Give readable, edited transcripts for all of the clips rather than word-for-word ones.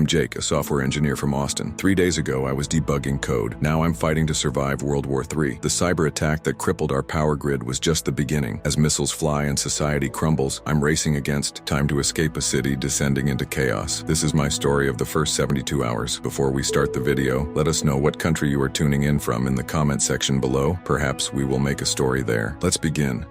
I'm Jake, a software engineer from Austin. 3 days ago, I was debugging code. Now I'm fighting to survive World War III. The cyber attack that crippled our power grid was just the beginning. As missiles fly and society crumbles, I'm racing against time to escape a city descending into chaos. This is my story of the first 72 hours. Before we start the video, let us know what country you are tuning in from in the comment section below. Perhaps we will make a story there. Let's begin.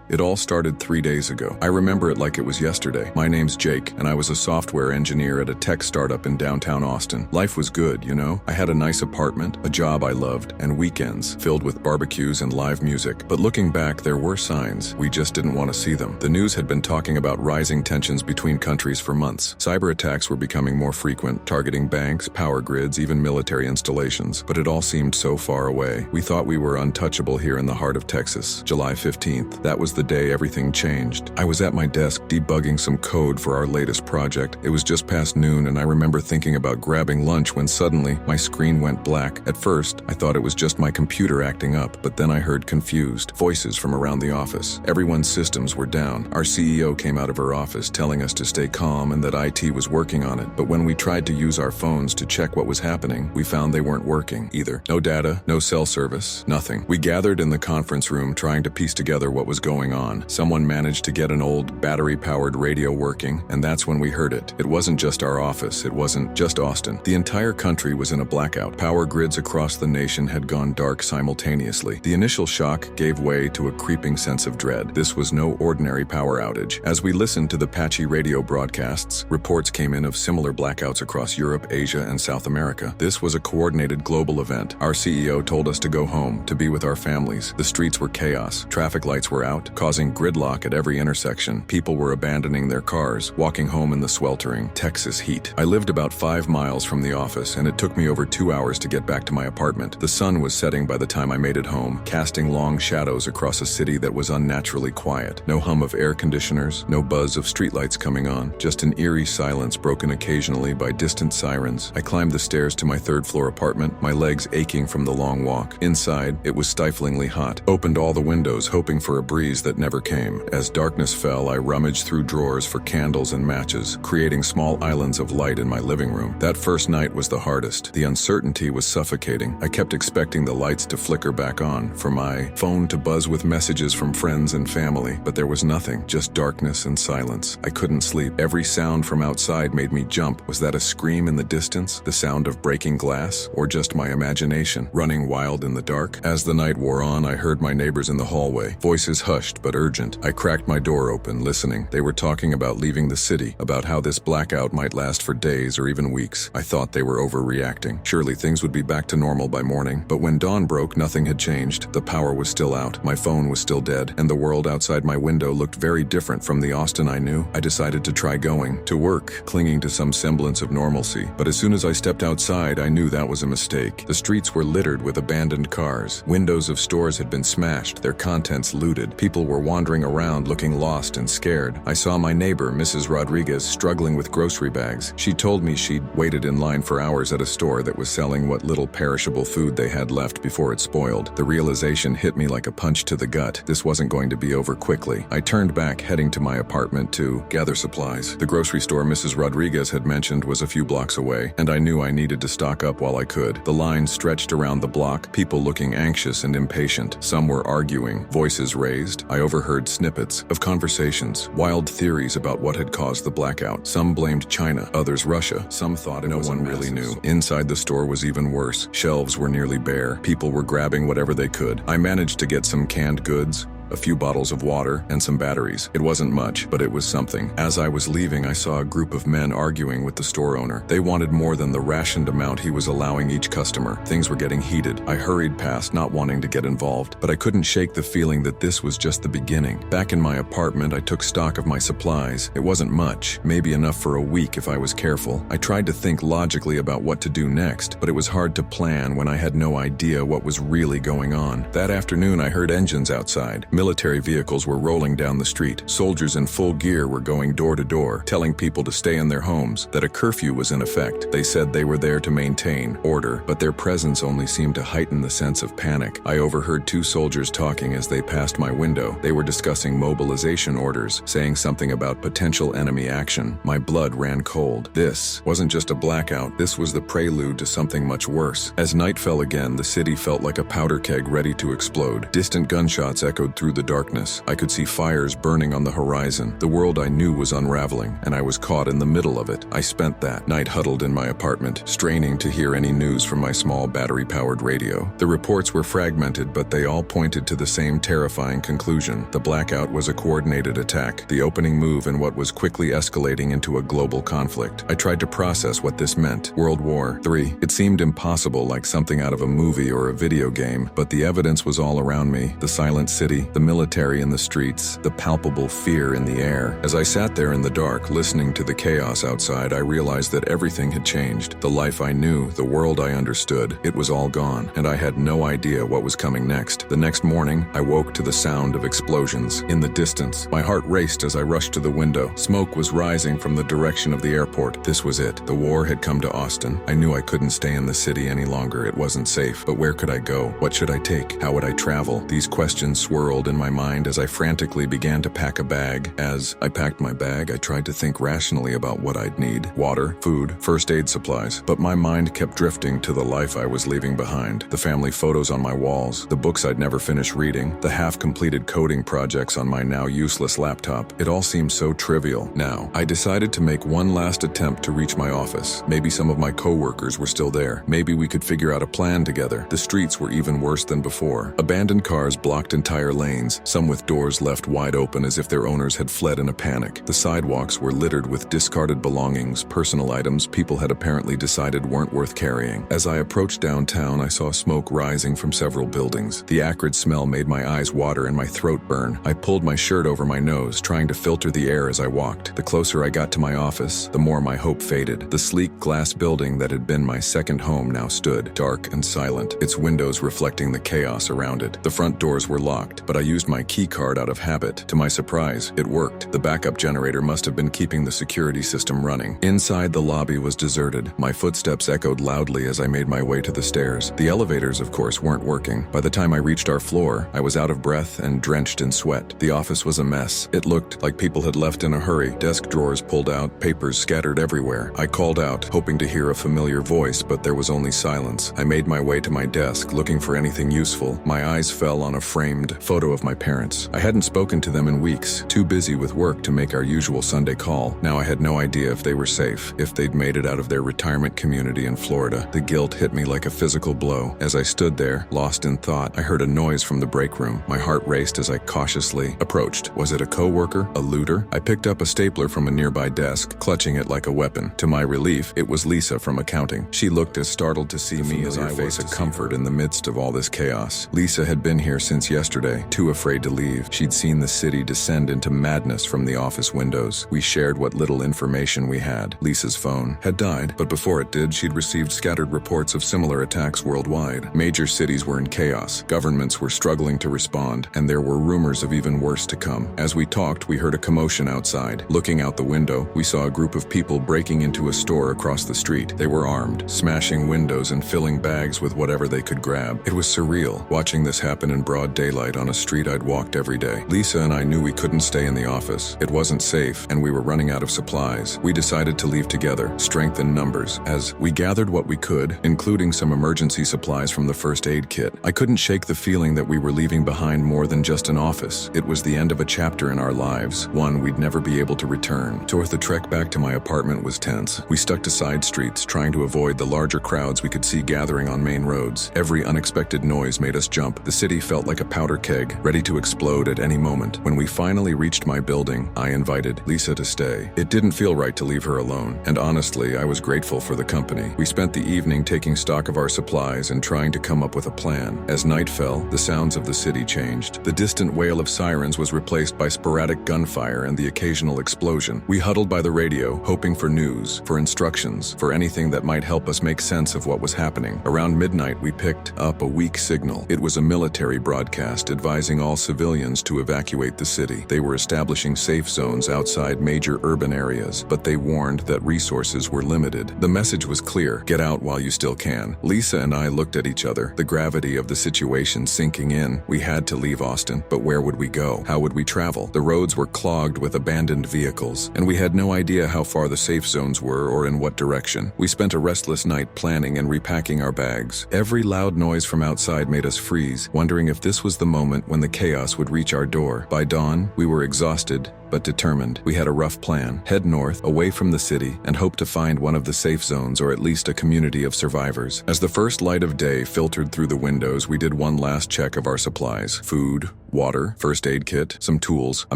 It all started 3 days ago. I remember it like it was yesterday. My name's Jake, and I was a software engineer at a tech startup in downtown Austin. Life was good, you know? I had a nice apartment, a job I loved, and weekends filled with barbecues and live music. But looking back, there were signs. We just didn't want to see them. The news had been talking about rising tensions between countries for months. Cyber attacks were becoming more frequent, targeting banks, power grids, even military installations. But it all seemed so far away. We thought we were untouchable here in the heart of Texas. July 15th, that was the day everything changed. I was at my desk debugging some code for our latest project. It was just past noon, and I remember thinking about grabbing lunch when suddenly my screen went black. At first, I thought it was just my computer acting up, but then I heard confused voices from around the office. Everyone's systems were down. Our CEO came out of her office telling us to stay calm and that IT was working on it. But when we tried to use our phones to check what was happening, we found they weren't working either. No data, no cell service, nothing. We gathered in the conference room trying to piece together what was going on. Someone managed to get an old battery-powered radio working, and that's when we heard it. It wasn't just our office. It wasn't just Austin. The entire country was in a blackout. Power grids across the nation had gone dark simultaneously. The initial shock gave way to a creeping sense of dread. This was no ordinary power outage. As we listened to the patchy radio broadcasts, reports came in of similar blackouts across Europe, Asia, and South America. This was a coordinated global event. Our CEO told us to go home, to be with our families. The streets were chaos. Traffic lights were out, causing gridlock at every intersection. People were abandoning their cars, walking home in the sweltering Texas heat. I lived about 5 miles from the office, and it took me over 2 hours to get back to my apartment. The sun was setting by the time I made it home, casting long shadows across a city that was unnaturally quiet. No hum of air conditioners, no buzz of streetlights coming on, just an eerie silence broken occasionally by distant sirens. I climbed the stairs to my third-floor apartment, my legs aching from the long walk. Inside, it was stiflingly hot. Opened all the windows, hoping for a breeze that never came. As darkness fell, I rummaged through drawers for candles and matches, creating small islands of light in my living room. That first night was the hardest. The uncertainty was suffocating. I kept expecting the lights to flicker back on, for my phone to buzz with messages from friends and family, but there was nothing, just darkness and silence. I couldn't sleep. Every sound from outside made me jump. Was that a scream in the distance? The sound of breaking glass? Or just my imagination, running wild in the dark? As the night wore on, I heard my neighbors in the hallway, voices hushed but urgent. I cracked my door open, listening. They were talking about leaving the city, about how this blackout might last for days or even weeks. I thought they were overreacting. Surely things would be back to normal by morning. But when dawn broke, nothing had changed. The power was still out, my phone was still dead, and the world outside my window looked very different from the Austin I knew. I decided to try going to work, clinging to some semblance of normalcy. But as soon as I stepped outside, I knew that was a mistake. The streets were littered with abandoned cars. Windows of stores had been smashed, their contents looted. People were wandering around looking lost and scared. I saw my neighbor, Mrs. Rodriguez, struggling with grocery bags. She told me she'd waited in line for hours at a store that was selling what little perishable food they had left before it spoiled. The realization hit me like a punch to the gut. This wasn't going to be over quickly. I turned back, heading to my apartment to gather supplies. The grocery store Mrs. Rodriguez had mentioned was a few blocks away, and I knew I needed to stock up while I could. The line stretched around the block, people looking anxious and impatient. Some were arguing, voices raised. I overheard snippets of conversations, wild theories about what had caused the blackout. Some blamed China, others Russia. Some thought no one really knew. Inside the store was even worse. Shelves were nearly bare. People were grabbing whatever they could. I managed to get some canned goods, a few bottles of water, and some batteries. It wasn't much, but it was something. As I was leaving, I saw a group of men arguing with the store owner. They wanted more than the rationed amount he was allowing each customer. Things were getting heated. I hurried past, not wanting to get involved, but I couldn't shake the feeling that this was just the beginning. Back in my apartment, I took stock of my supplies. It wasn't much, maybe enough for a week if I was careful. I tried to think logically about what to do next, but it was hard to plan when I had no idea what was really going on. That afternoon, I heard engines outside. Military vehicles were rolling down the street. Soldiers in full gear were going door to door, telling people to stay in their homes, that a curfew was in effect. They said they were there to maintain order, but their presence only seemed to heighten the sense of panic. I overheard two soldiers talking as they passed my window. They were discussing mobilization orders, saying something about potential enemy action. My blood ran cold. This wasn't just a blackout, this was the prelude to something much worse. As night fell again, the city felt like a powder keg ready to explode. Distant gunshots echoed through the darkness. I could see fires burning on the horizon. The world I knew was unraveling, and I was caught in the middle of it. I spent that night huddled in my apartment, straining to hear any news from my small battery-powered radio. The reports were fragmented, but they all pointed to the same terrifying conclusion. The blackout was a coordinated attack, the opening move in what was quickly escalating into a global conflict. I tried to process what this meant. World War III. It seemed impossible, like something out of a movie or a video game, but the evidence was all around me. The silent city, the military in the streets, the palpable fear in the air. As I sat there in the dark, listening to the chaos outside, I realized that everything had changed. The life I knew, the world I understood, it was all gone, and I had no idea what was coming next. The next morning, I woke to the sound of explosions. In the distance, my heart raced as I rushed to the window. Smoke was rising from the direction of the airport. This was it. The war had come to Austin. I knew I couldn't stay in the city any longer. It wasn't safe. But where could I go? What should I take? How would I travel? These questions swirled in my mind as I frantically began to pack a bag. As I packed my bag, I tried to think rationally about what I'd need. Water, food, first aid supplies. But my mind kept drifting to the life I was leaving behind. The family photos on my walls, the books I'd never finished reading, the half-completed coding projects on my now useless laptop. It all seemed so trivial. Now, I decided to make one last attempt to reach my office. Maybe some of my coworkers were still there. Maybe we could figure out a plan together. The streets were even worse than before. Abandoned cars blocked entire lanes, some with doors left wide open as if their owners had fled in a panic. The sidewalks were littered with discarded belongings, personal items people had apparently decided weren't worth carrying. As I approached downtown, I saw smoke rising from several buildings. The acrid smell made my eyes water and my throat burn. I pulled my shirt over my nose, trying to filter the air as I walked. The closer I got to my office, the more my hope faded. The sleek glass building that had been my second home now stood, dark and silent, its windows reflecting the chaos around it. The front doors were locked, but I used my key card out of habit. To my surprise, it worked. The backup generator must have been keeping the security system running. Inside, the lobby was deserted. My footsteps echoed loudly as I made my way to the stairs. The elevators, of course, weren't working. By the time I reached our floor, I was out of breath and drenched in sweat. The office was a mess. It looked like people had left in a hurry. Desk drawers pulled out, papers scattered everywhere. I called out, hoping to hear a familiar voice, but there was only silence. I made my way to my desk, looking for anything useful. My eyes fell on a framed photo of my parents. I hadn't spoken to them in weeks, too busy with work to make our usual Sunday call. Now I had no idea if they were safe, if they'd made it out of their retirement community in Florida. The guilt hit me like a physical blow. As I stood there, lost in thought, I heard a noise from the break room. My heart raced as I cautiously approached. Was it a coworker? A looter? I picked up a stapler from a nearby desk, clutching it like a weapon. To my relief, it was Lisa from accounting. She looked as startled to see me as I was a comfort in the midst of all this chaos. Lisa had been here since yesterday, too afraid to leave. She'd seen the city descend into madness from the office windows. We shared what little information we had. Lisa's phone had died, but before it did, she'd received scattered reports of similar attacks worldwide. Major cities were in chaos. Governments were struggling to respond, and there were rumors of even worse to come. As we talked, we heard a commotion outside. Looking out the window, we saw a group of people breaking into a store across the street. They were armed, smashing windows and filling bags with whatever they could grab. It was surreal, watching this happen in broad daylight on a street I'd walked every day. Lisa and I knew we couldn't stay in the office. It wasn't safe, and we were running out of supplies. We decided to leave together, strength in numbers. As we gathered what we could, including some emergency supplies from the first aid kit, I couldn't shake the feeling that we were leaving behind more than just an office. It was the end of a chapter in our lives, one we'd never be able to return. The trek back to my apartment was tense. We stuck to side streets, trying to avoid the larger crowds we could see gathering on main roads. Every unexpected noise made us jump. The city felt like a powder keg, ready to explode at any moment. When we finally reached my building, I invited Lisa to stay. It didn't feel right to leave her alone, and honestly, I was grateful for the company. We spent the evening taking stock of our supplies and trying to come up with a plan. As night fell, the sounds of the city changed. The distant wail of sirens was replaced by sporadic gunfire and the occasional explosion. We huddled by the radio, hoping for news, for instructions, for anything that might help us make sense of what was happening. Around midnight, we picked up a weak signal. It was a military broadcast advising advising all civilians to evacuate the city. They were establishing safe zones outside major urban areas, but they warned that resources were limited. The message was clear: get out while you still can. Lisa and I looked at each other, the gravity of the situation sinking in. We had to leave Austin, but where would we go? How would we travel? The roads were clogged with abandoned vehicles, and we had no idea how far the safe zones were or in what direction. We spent a restless night planning and repacking our bags. Every loud noise from outside made us freeze, wondering if this was the moment when the chaos would reach our door. By dawn, we were exhausted, but determined. We had a rough plan: head north, away from the city, and hope to find one of the safe zones or at least a community of survivors. As the first light of day filtered through the windows, we did one last check of our supplies: food, water, first aid kit, some tools, a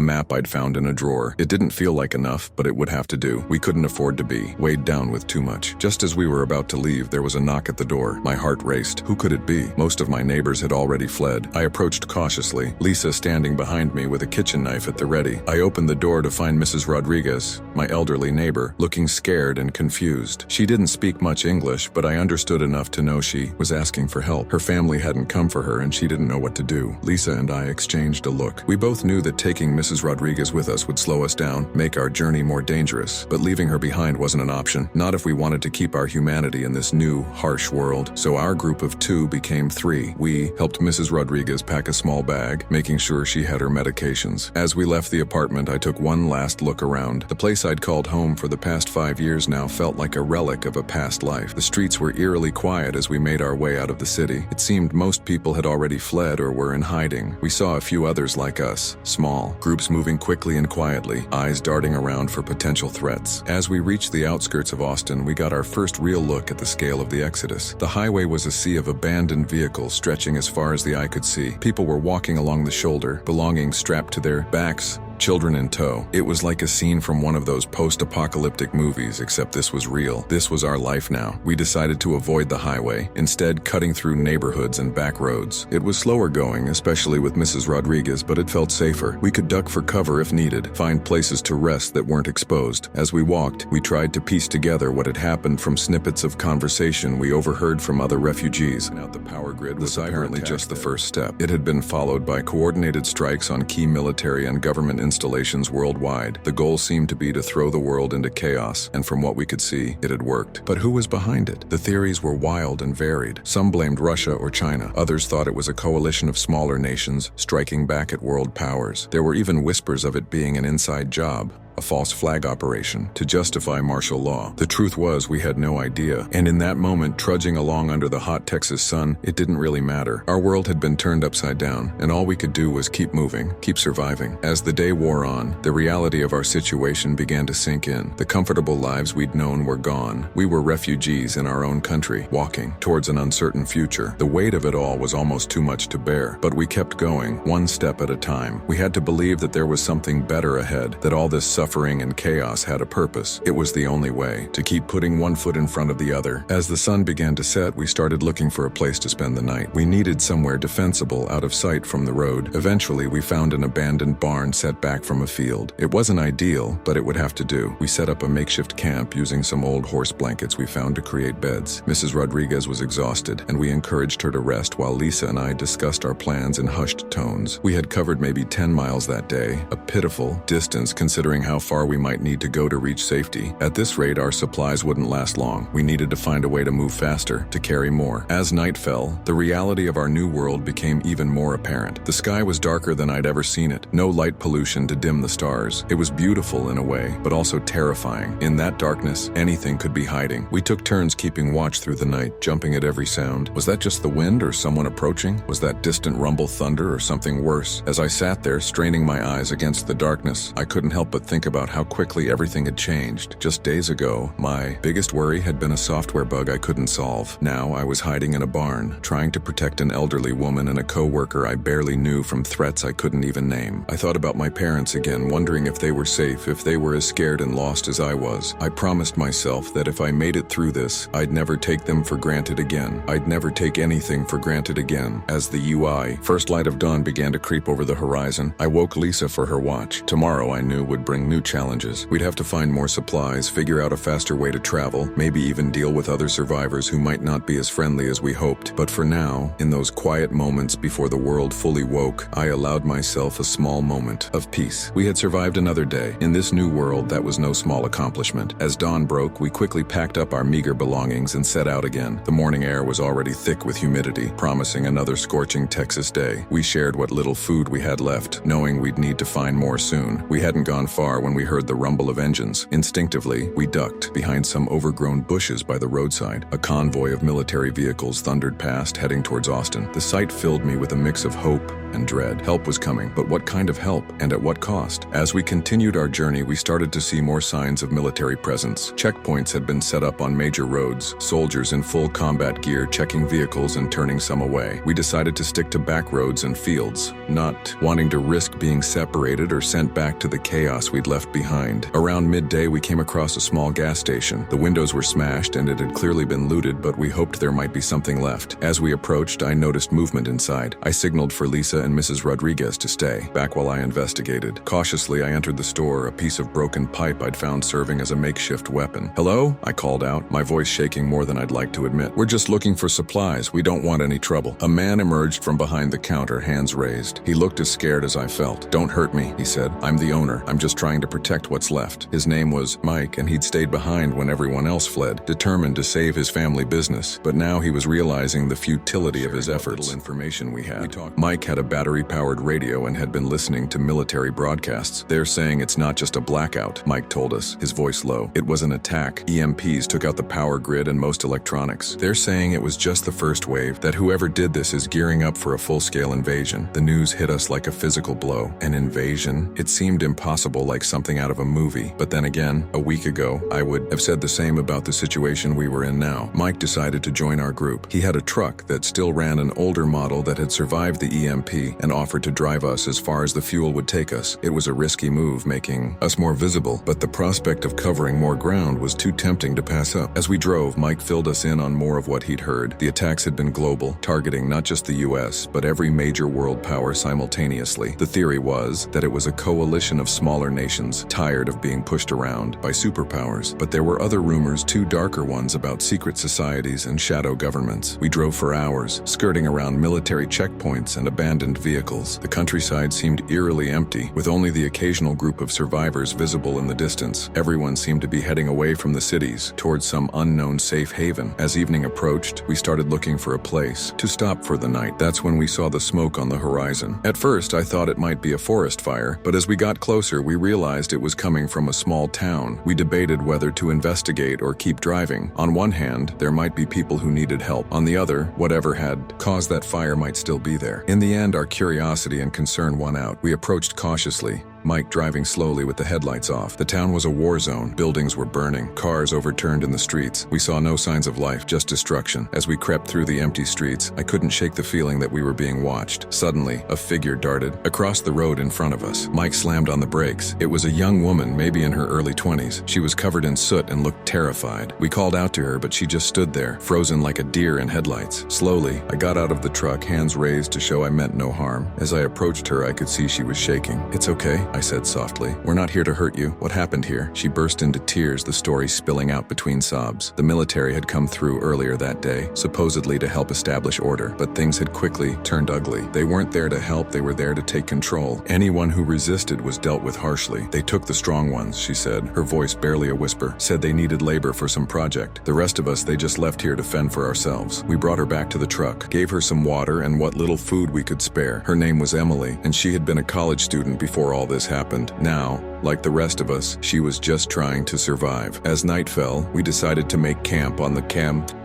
map I'd found in a drawer. It didn't feel like enough, but it would have to do. We couldn't afford to be weighed down with too much. Just as we were about to leave, there was a knock at the door. My heart raced. Who could it be? Most of my neighbors had already fled. I approached cautiously, Lisa standing behind me with a kitchen knife at the ready. I opened the door to find Mrs. Rodriguez, my elderly neighbor, looking scared and confused. She didn't speak much English, but I understood enough to know she was asking for help. Her family hadn't come for her and she didn't know what to do. Lisa and I exchanged a look. We both knew that taking Mrs. Rodriguez with us would slow us down, make our journey more dangerous, but leaving her behind wasn't an option, not if we wanted to keep our humanity in this new, harsh world. So our group of 2 became 3. We helped Mrs. Rodriguez pack a small bag, making sure she had her medications. As we left the apartment, I took one last look around. The place I'd called home for the past 5 years now felt like a relic of a past life. The streets were eerily quiet as we made our way out of the city. It seemed most people had already fled or were in hiding. We saw a few others like us, small, groups moving quickly and quietly, eyes darting around for potential threats. As we reached the outskirts of Austin, we got our first real look at the scale of the exodus. The highway was a sea of abandoned vehicles stretching as far as the eye could see. People were walking along the shoulder, belongings strapped to their backs, children in tow. It was like a scene from one of those post-apocalyptic movies, except this was real. This was our life now. We decided to avoid the highway, instead cutting through neighborhoods and back roads. It was slower going, especially with Mrs. Rodriguez, but it felt safer. We could duck for cover if needed, find places to rest that weren't exposed. As we walked, we tried to piece together what had happened from snippets of conversation we overheard from other refugees. Out the power grid was apparently just the first step. It had been followed by coordinated strikes on key military and government installations worldwide. The goal seemed to be to throw the world into chaos, and from what we could see, it had worked. But who was behind it? The theories were wild and varied. Some blamed Russia or China. Others thought it was a coalition of smaller nations striking back at world powers. There were even whispers of it being an inside job, a false flag operation to justify martial law. The truth was, we had no idea, and in that moment, trudging along under the hot Texas sun, it didn't really matter. Our world had been turned upside down, and all we could do was keep moving, keep surviving. As the day wore on, the reality of our situation began to sink in. The comfortable lives we'd known were gone. We were refugees in our own country, walking towards an uncertain future. The weight of it all was almost too much to bear, but we kept going, one step at a time. We had to believe that there was something better ahead, that all this suffering and chaos had a purpose. It was the only way, to keep putting one foot in front of the other. As the sun began to set, we started looking for a place to spend the night. We needed somewhere defensible, out of sight from the road. Eventually, we found an abandoned barn set back from a field. It wasn't ideal, but it would have to do. We set up a makeshift camp using some old horse blankets we found to create beds. Mrs. Rodriguez was exhausted, and we encouraged her to rest while Lisa and I discussed our plans in hushed tones. We had covered maybe 10 miles that day, a pitiful distance considering how far we might need to go to reach safety. At this rate, our supplies wouldn't last long. We needed to find a way to move faster, to carry more. As night fell, the reality of our new world became even more apparent. The sky was darker than I'd ever seen it. No light pollution to dim the stars. It was beautiful in a way, but also terrifying. In that darkness, anything could be hiding. We took turns keeping watch through the night, jumping at every sound. Was that just the wind or someone approaching? Was that distant rumble thunder or something worse? As I sat there, straining my eyes against the darkness, I couldn't help but think about how quickly everything had changed. Just days ago, my biggest worry had been a software bug I couldn't solve. Now I was hiding in a barn, trying to protect an elderly woman and a co-worker I barely knew from threats I couldn't even name. I thought about my parents again, wondering if they were safe, if they were as scared and lost as I was. I promised myself that if I made it through this, I'd never take them for granted again. I'd never take anything for granted again. As the first light of dawn began to creep over the horizon, I woke Lisa for her watch. Tomorrow, I knew, would bring bring new challenges. We'd have to find more supplies, figure out a faster way to travel, maybe even deal with other survivors who might not be as friendly as we hoped. But for now, in those quiet moments before the world fully woke, I allowed myself a small moment of peace. We had survived another day. In this new world, that was no small accomplishment. As dawn broke, we quickly packed up our meager belongings and set out again. The morning air was already thick with humidity, promising another scorching Texas day. We shared what little food we had left, knowing we'd need to find more soon. We hadn't gone far when we heard the rumble of engines. Instinctively, we ducked behind some overgrown bushes by the roadside. A convoy of military vehicles thundered past, heading towards Austin. The sight filled me with a mix of hope and dread. Help was coming, but what kind of help, and at what cost? As we continued our journey, we started to see more signs of military presence. Checkpoints had been set up on major roads, soldiers in full combat gear checking vehicles and turning some away. We decided to stick to back roads and fields, not wanting to risk being separated or sent back to the chaos we'd left behind. Around midday, we came across a small gas station. The windows were smashed and it had clearly been looted, but we hoped there might be something left. As we approached, I noticed movement inside. I signaled for Lisa and Mrs. Rodriguez to stay back while I investigated. Cautiously, I entered the store, a piece of broken pipe I'd found serving as a makeshift weapon. "Hello?" I called out, my voice shaking more than I'd like to admit. "We're just looking for supplies. We don't want any trouble." A man emerged from behind the counter, hands raised. He looked as scared as I felt. "Don't hurt me," he said. "I'm the owner. I'm just trying to protect what's left." His name was Mike, and he'd stayed behind when everyone else fled, determined to save his family business. But now he was realizing the futility of his efforts. Little information we had. Mike had a battery-powered radio and had been listening to military broadcasts. "They're saying it's not just a blackout," Mike told us, his voice low. "It was an attack. EMPs took out the power grid and most electronics. They're saying it was just the first wave, that whoever did this is gearing up for a full-scale invasion." The news hit us like a physical blow. An invasion? It seemed impossible, like something out of a movie. But then again, a week ago, I would have said the same about the situation we were in now. Mike decided to join our group. He had a truck that still ran an older model that had survived the EMP and offered to drive us as far as the fuel would take us. It was a risky move, making us more visible, but the prospect of covering more ground was too tempting to pass up. As we drove, Mike filled us in on more of what he'd heard. The attacks had been global, targeting not just the US, but every major world power simultaneously. The theory was that it was a coalition of smaller nations, tired of being pushed around by superpowers. But there were other rumors, too darker ones, about secret societies and shadow governments. We drove for hours, skirting around military checkpoints and abandoned vehicles. The countryside seemed eerily empty, with only the occasional group of survivors visible in the distance. Everyone seemed to be heading away from the cities, towards some unknown safe haven. As evening approached, we started looking for a place to stop for the night. That's when we saw the smoke on the horizon. At first, I thought it might be a forest fire, but as we got closer, we realized it was coming from a small town. We debated whether to investigate or keep driving. On one hand, there might be people who needed help. On the other, whatever had caused that fire might still be there. In the end, our curiosity and concern won out. We approached cautiously, Mike driving slowly with the headlights off. The town was a war zone. Buildings were burning, cars overturned in the streets. We saw no signs of life, just destruction. As we crept through the empty streets, I couldn't shake the feeling that we were being watched. Suddenly, a figure darted across the road in front of us. Mike slammed on the brakes. It was a young woman, maybe in her early 20s. She was covered in soot and looked terrified. We called out to her, but she just stood there, frozen like a deer in headlights. Slowly, I got out of the truck, hands raised to show I meant no harm. As I approached her, I could see she was shaking. "It's okay," I said softly. "We're not here to hurt you. What happened here?" She burst into tears, the story spilling out between sobs. The military had come through earlier that day, supposedly to help establish order, but things had quickly turned ugly. They weren't there to help, they were there to take control. Anyone who resisted was dealt with harshly. "They took the strong ones," she said, her voice barely a whisper. "Said they needed labor for some project. The rest of us, they just left here to fend for ourselves." We brought her back to the truck, gave her some water and what little food we could spare. Her name was Emily, and she had been a college student before all this happened. Now, like the rest of us, she was just trying to survive. As night fell, we decided to make camp on the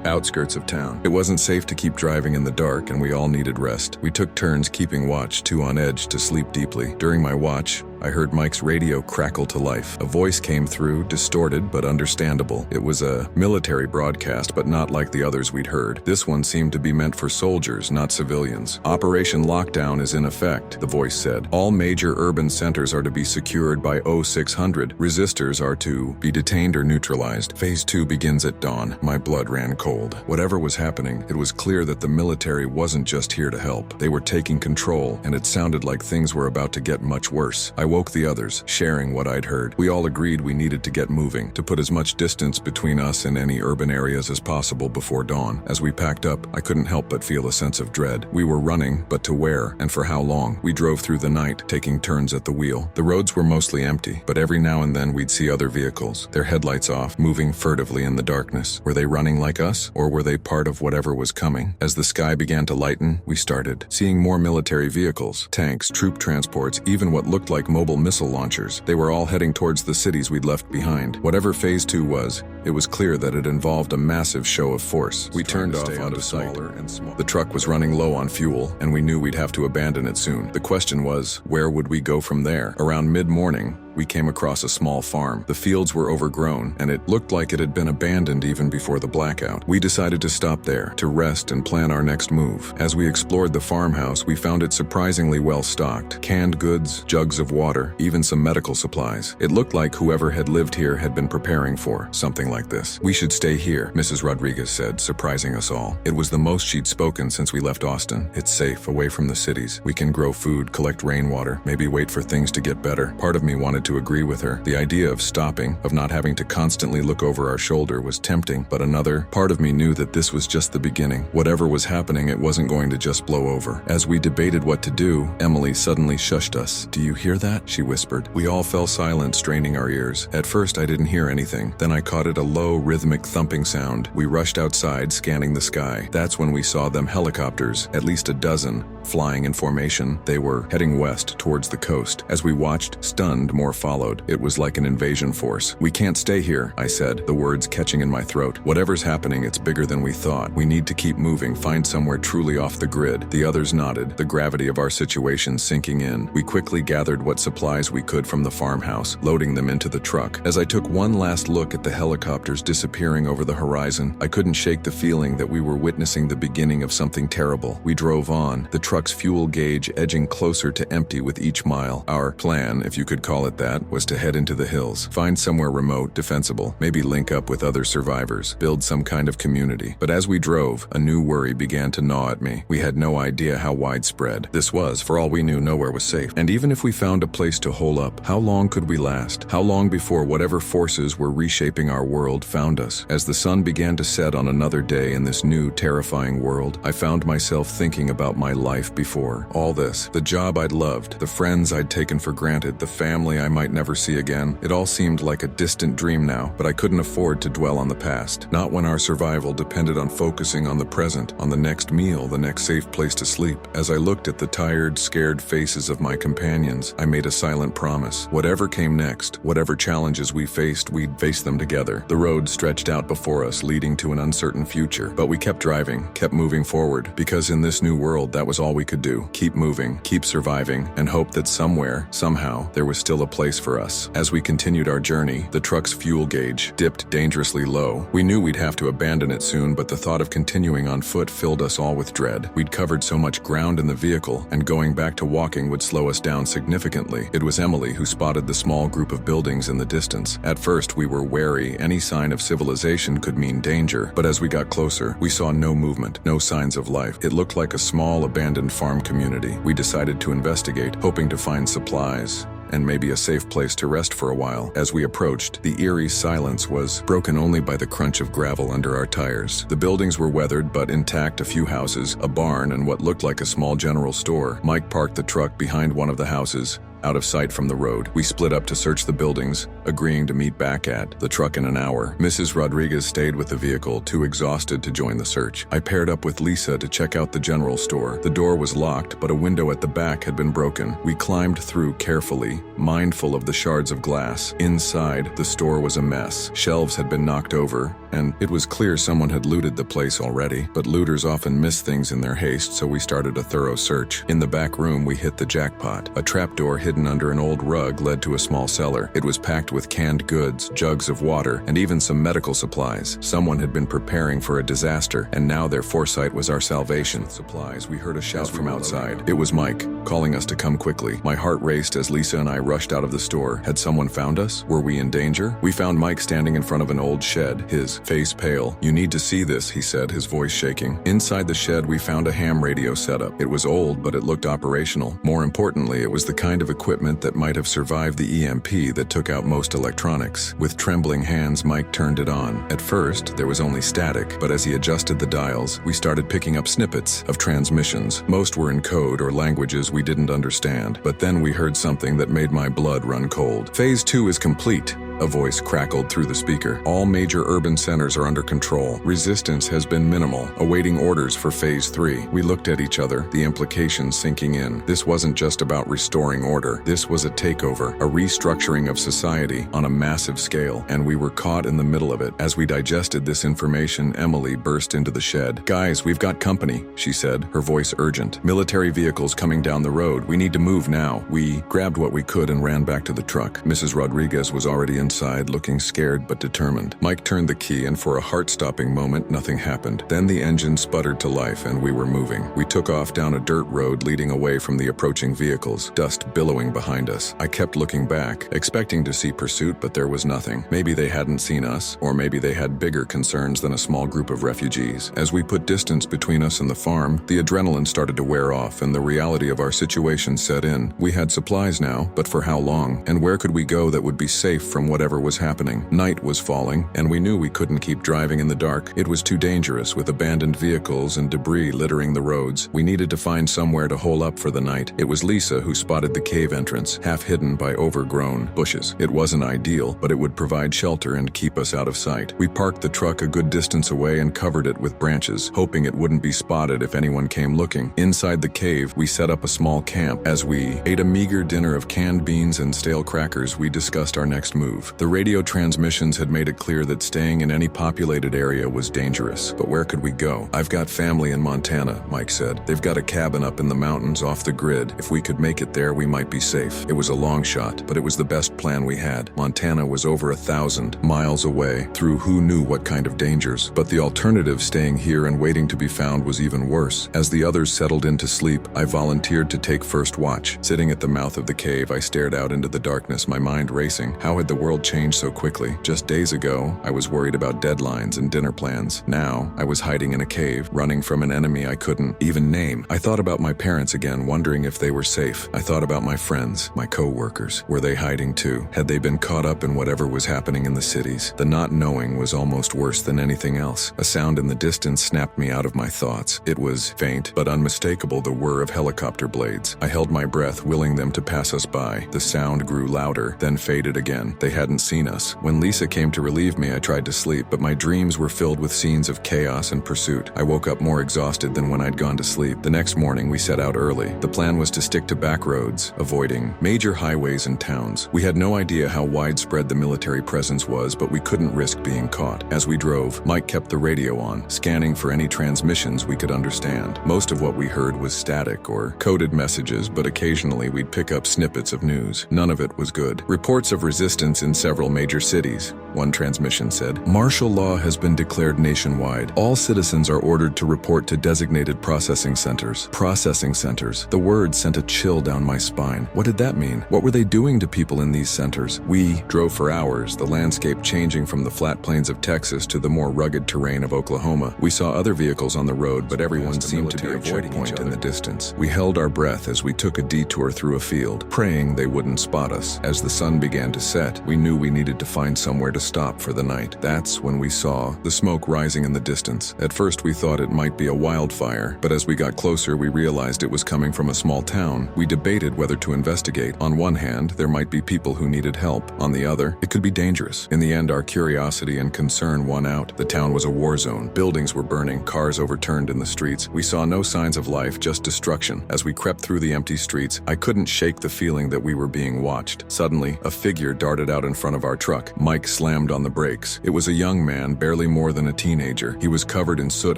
outskirts of town. It wasn't safe to keep driving in the dark, and we all needed rest. We took turns keeping watch, two on edge to sleep deeply. During my watch, I heard Mike's radio crackle to life. A voice came through, distorted but understandable. It was a military broadcast, but not like the others we'd heard. This one seemed to be meant for soldiers, not civilians. "Operation Lockdown is in effect," the voice said. "All major urban centers are to be secured by by 0600, resistors are to be detained or neutralized. Phase 2 begins at dawn. My blood ran cold. Whatever was happening, it was clear that the military wasn't just here to help. They were taking control, and it sounded like things were about to get much worse. I woke the others, sharing what I'd heard. We all agreed we needed to get moving, to put as much distance between us and any urban areas as possible before dawn. As we packed up, I couldn't help but feel a sense of dread. We were running, but to where, and for how long? We drove through the night, taking turns at the wheel. The roads were mostly empty, but every now and then we'd see other vehicles, their headlights off, moving furtively in the darkness. Were they running like us, or were they part of whatever was coming? As the sky began to lighten, we started seeing more military vehicles, tanks, troop transports, even what looked like mobile missile launchers. They were all heading towards the cities we'd left behind. Whatever Phase 2 was, it was clear that it involved a massive show of force. We turned off onto sight. The truck was running low on fuel, and we knew we'd have to abandon it soon. The question was, where would we go from there? Around mid-morning, we came across a small farm. The fields were overgrown, and it looked like it had been abandoned even before the blackout. We decided to stop there, to rest and plan our next move. As we explored the farmhouse, we found it surprisingly well stocked. Canned goods, jugs of water, even some medical supplies. It looked like whoever had lived here had been preparing for something like this. "We should stay here," Mrs. Rodriguez said, surprising us all. It was the most she'd spoken since we left Austin. "It's safe, away from the cities. We can grow food, collect rainwater, maybe wait for things to get better." Part of me wanted to agree with her. The idea of stopping, of not having to constantly look over our shoulder, was tempting, but another part of me knew that this was just the beginning. Whatever was happening, it wasn't going to just blow over. As we debated what to do, Emily suddenly shushed us. "Do you hear that?" she whispered. We all fell silent, straining our ears. At first, I didn't hear anything. Then I caught it, a low, rhythmic thumping sound. We rushed outside, scanning the sky. That's when we saw them helicopters, at least a dozen, flying in formation. They were heading west, towards the coast. As we watched, stunned, more followed. It was like an invasion force. "We can't stay here," I said, the words catching in my throat. "Whatever's happening, it's bigger than we thought. We need to keep moving, find somewhere truly off the grid." The others nodded, the gravity of our situation sinking in. We quickly gathered what supplies we could from the farmhouse, loading them into the truck. As I took one last look at the helicopters disappearing over the horizon, I couldn't shake the feeling that we were witnessing the beginning of something terrible. We drove on, the truck's fuel gauge edging closer to empty with each mile. Our plan, if you could call it that, was to head into the hills, find somewhere remote, defensible, maybe link up with other survivors, build some kind of community. But as we drove, a new worry began to gnaw at me. We had no idea how widespread this was. For all we knew, nowhere was safe. And even if we found a place to hole up, how long could we last? How long before whatever forces were reshaping our world found us? As the sun began to set on another day in this new, terrifying world, I found myself thinking about my life before. All this, the job I'd loved, the friends I'd taken for granted, the family I might never see again. It all seemed like a distant dream now, but I couldn't afford to dwell on the past. Not when our survival depended on focusing on the present, on the next meal, the next safe place to sleep. As I looked at the tired, scared faces of my companions, I made a silent promise. Whatever came next, whatever challenges we faced, we'd face them together. The road stretched out before us, leading to an uncertain future. But we kept driving, kept moving forward, because in this new world, that was all we could do. Keep moving, keep surviving, and hope that somewhere, somehow, there was still a place for us. As we continued our journey, the truck's fuel gauge dipped dangerously low. We knew we'd have to abandon it soon, but the thought of continuing on foot filled us all with dread. We'd covered so much ground in the vehicle, and going back to walking would slow us down significantly. It was Emily who spotted the small group of buildings in the distance. At first, we were wary. Any sign of civilization could mean danger, but as we got closer, we saw no movement, no signs of life. It looked like a small, abandoned farm community. We decided to investigate, hoping to find supplies and maybe a safe place to rest for a while. As we approached, the eerie silence was broken only by the crunch of gravel under our tires. The buildings were weathered but intact, a few houses, a barn, and what looked like a small general store. Mike parked the truck behind one of the houses, out of sight from the road. We split up to search the buildings, agreeing to meet back at the truck in an hour. Mrs. Rodriguez stayed with the vehicle, too exhausted to join the search. I paired up with Lisa to check out the general store. The door was locked, but a window at the back had been broken. We climbed through carefully, mindful of the shards of glass. Inside, the store was a mess. Shelves had been knocked over, and it was clear someone had looted the place already, but looters often miss things in their haste, so we started a thorough search. In the back room, we hit the jackpot. A trapdoor hidden under an old rug led to a small cellar. It was packed with canned goods, jugs of water, and even some medical supplies. Someone had been preparing for a disaster, and now their foresight was our salvation. Supplies, we heard a shout from outside. It was Mike, calling us to come quickly. My heart raced as Lisa and I rushed out of the store. Had someone found us? Were we in danger? We found Mike standing in front of an old shed, his face pale. "You need to see this," he said, his voice shaking. Inside the shed, we found a ham radio setup. It was old, but it looked operational. More importantly, it was the kind of equipment that might have survived the EMP that took out most electronics. With trembling hands, Mike turned it on. At first, there was only static, but as he adjusted the dials, we started picking up snippets of transmissions. Most were in code or languages we didn't understand, but then we heard something that made my blood run cold. "Phase 2 is complete," a voice crackled through the speaker. "All major urban centers are under control. Resistance has been minimal, awaiting orders for Phase 3. We looked at each other, the implications sinking in. This wasn't just about restoring order. This was a takeover, a restructuring of society on a massive scale, and we were caught in the middle of it. As we digested this information, Emily burst into the shed. "Guys, we've got company," she said, her voice urgent. "Military vehicles coming down the road. We need to move now." We grabbed what we could and ran back to the truck. Mrs. Rodriguez was already inside, looking scared but determined. Mike turned the key, and for a heart-stopping moment, nothing happened. Then the engine sputtered to life, and we were moving. We took off down a dirt road leading away from the approaching vehicles, dust billowing behind us. I kept looking back, expecting to see pursuit, but there was nothing. Maybe they hadn't seen us, or maybe they had bigger concerns than a small group of refugees. As we put distance between us and the farm, the adrenaline started to wear off, and the reality of our situation set in. We had supplies now, but for how long? And where could we go that would be safe from whatever was happening? Night was falling, and we knew we couldn't keep driving in the dark. It was too dangerous, with abandoned vehicles and debris littering the roads. We needed to find somewhere to hole up for the night. It was Lisa who spotted the cave entrance, half hidden by overgrown bushes. It wasn't ideal, but it would provide shelter and keep us out of sight. We parked the truck a good distance away and covered it with branches, hoping it wouldn't be spotted if anyone came looking. Inside the cave, we set up a small camp. As we ate a meager dinner of canned beans and stale crackers, we discussed our next move. The radio transmissions had made it clear that staying in any populated area was dangerous. But where could we go? "I've got family in Montana," Mike said. "They've got a cabin up in the mountains off the grid. If we could make it there, we might be safe." It was a long shot, but it was the best plan we had. Montana was over 1,000 miles away, through who knew what kind of dangers. But the alternative, staying here and waiting to be found, was even worse. As the others settled into sleep, I volunteered to take first watch. Sitting at the mouth of the cave, I stared out into the darkness, my mind racing. How had the world changed so quickly? Just days ago, I was worried about deadlines and dinner plans. Now, I was hiding in a cave, running from an enemy I couldn't even name. I thought about my parents again, wondering if they were safe. I thought about my friends, my co-workers. Were they hiding too? Had they been caught up in whatever was happening in the cities? The not knowing was almost worse than anything else. A sound in the distance snapped me out of my thoughts. It was faint, but unmistakable, the whir of helicopter blades. I held my breath, willing them to pass us by. The sound grew louder, then faded again. They hadn't seen us. When Lisa came to relieve me, I tried to sleep, but my dreams were filled with scenes of chaos and pursuit. I woke up more exhausted than when I'd gone to sleep. The next morning, we set out early. The plan was to stick to back roads, avoiding major highways and towns. We had no idea how widespread the military presence was, but we couldn't risk being caught. As we drove, Mike kept the radio on, scanning for any transmissions we could understand. Most of what we heard was static or coded messages, but occasionally we'd pick up snippets of news. None of it was good. "Reports of resistance in several major cities," one transmission said. "Martial law has been declared nationwide. All citizens are ordered to report to designated processing centers." Processing centers. The word sent a chill down my spine. What did that mean? What were they doing to people in these centers? We drove for hours, the landscape changing from the flat plains of Texas to the more rugged terrain of Oklahoma. We saw other vehicles on the road, but everyone seemed to be avoiding point in the distance. We held our breath as we took a detour through a field, praying they wouldn't spot us. As the sun began to set, we knew we needed to find somewhere to stop for the night. That's when we saw the smoke rising in the distance. At first we thought it might be a wildfire, but as we got closer we realized it was coming from a small town. We debated whether to investigate. On one hand, there might be people who needed help. On the other, it could be dangerous. In the end, our curiosity and concern won out. The town was a war zone. Buildings were burning, cars overturned in the streets. We saw no signs of life, just destruction. As we crept through the empty streets, I couldn't shake the feeling that we were being watched. Suddenly, a figure darted out in in front of our truck. Mike slammed on the brakes. It was a young man, barely more than a teenager. He was covered in soot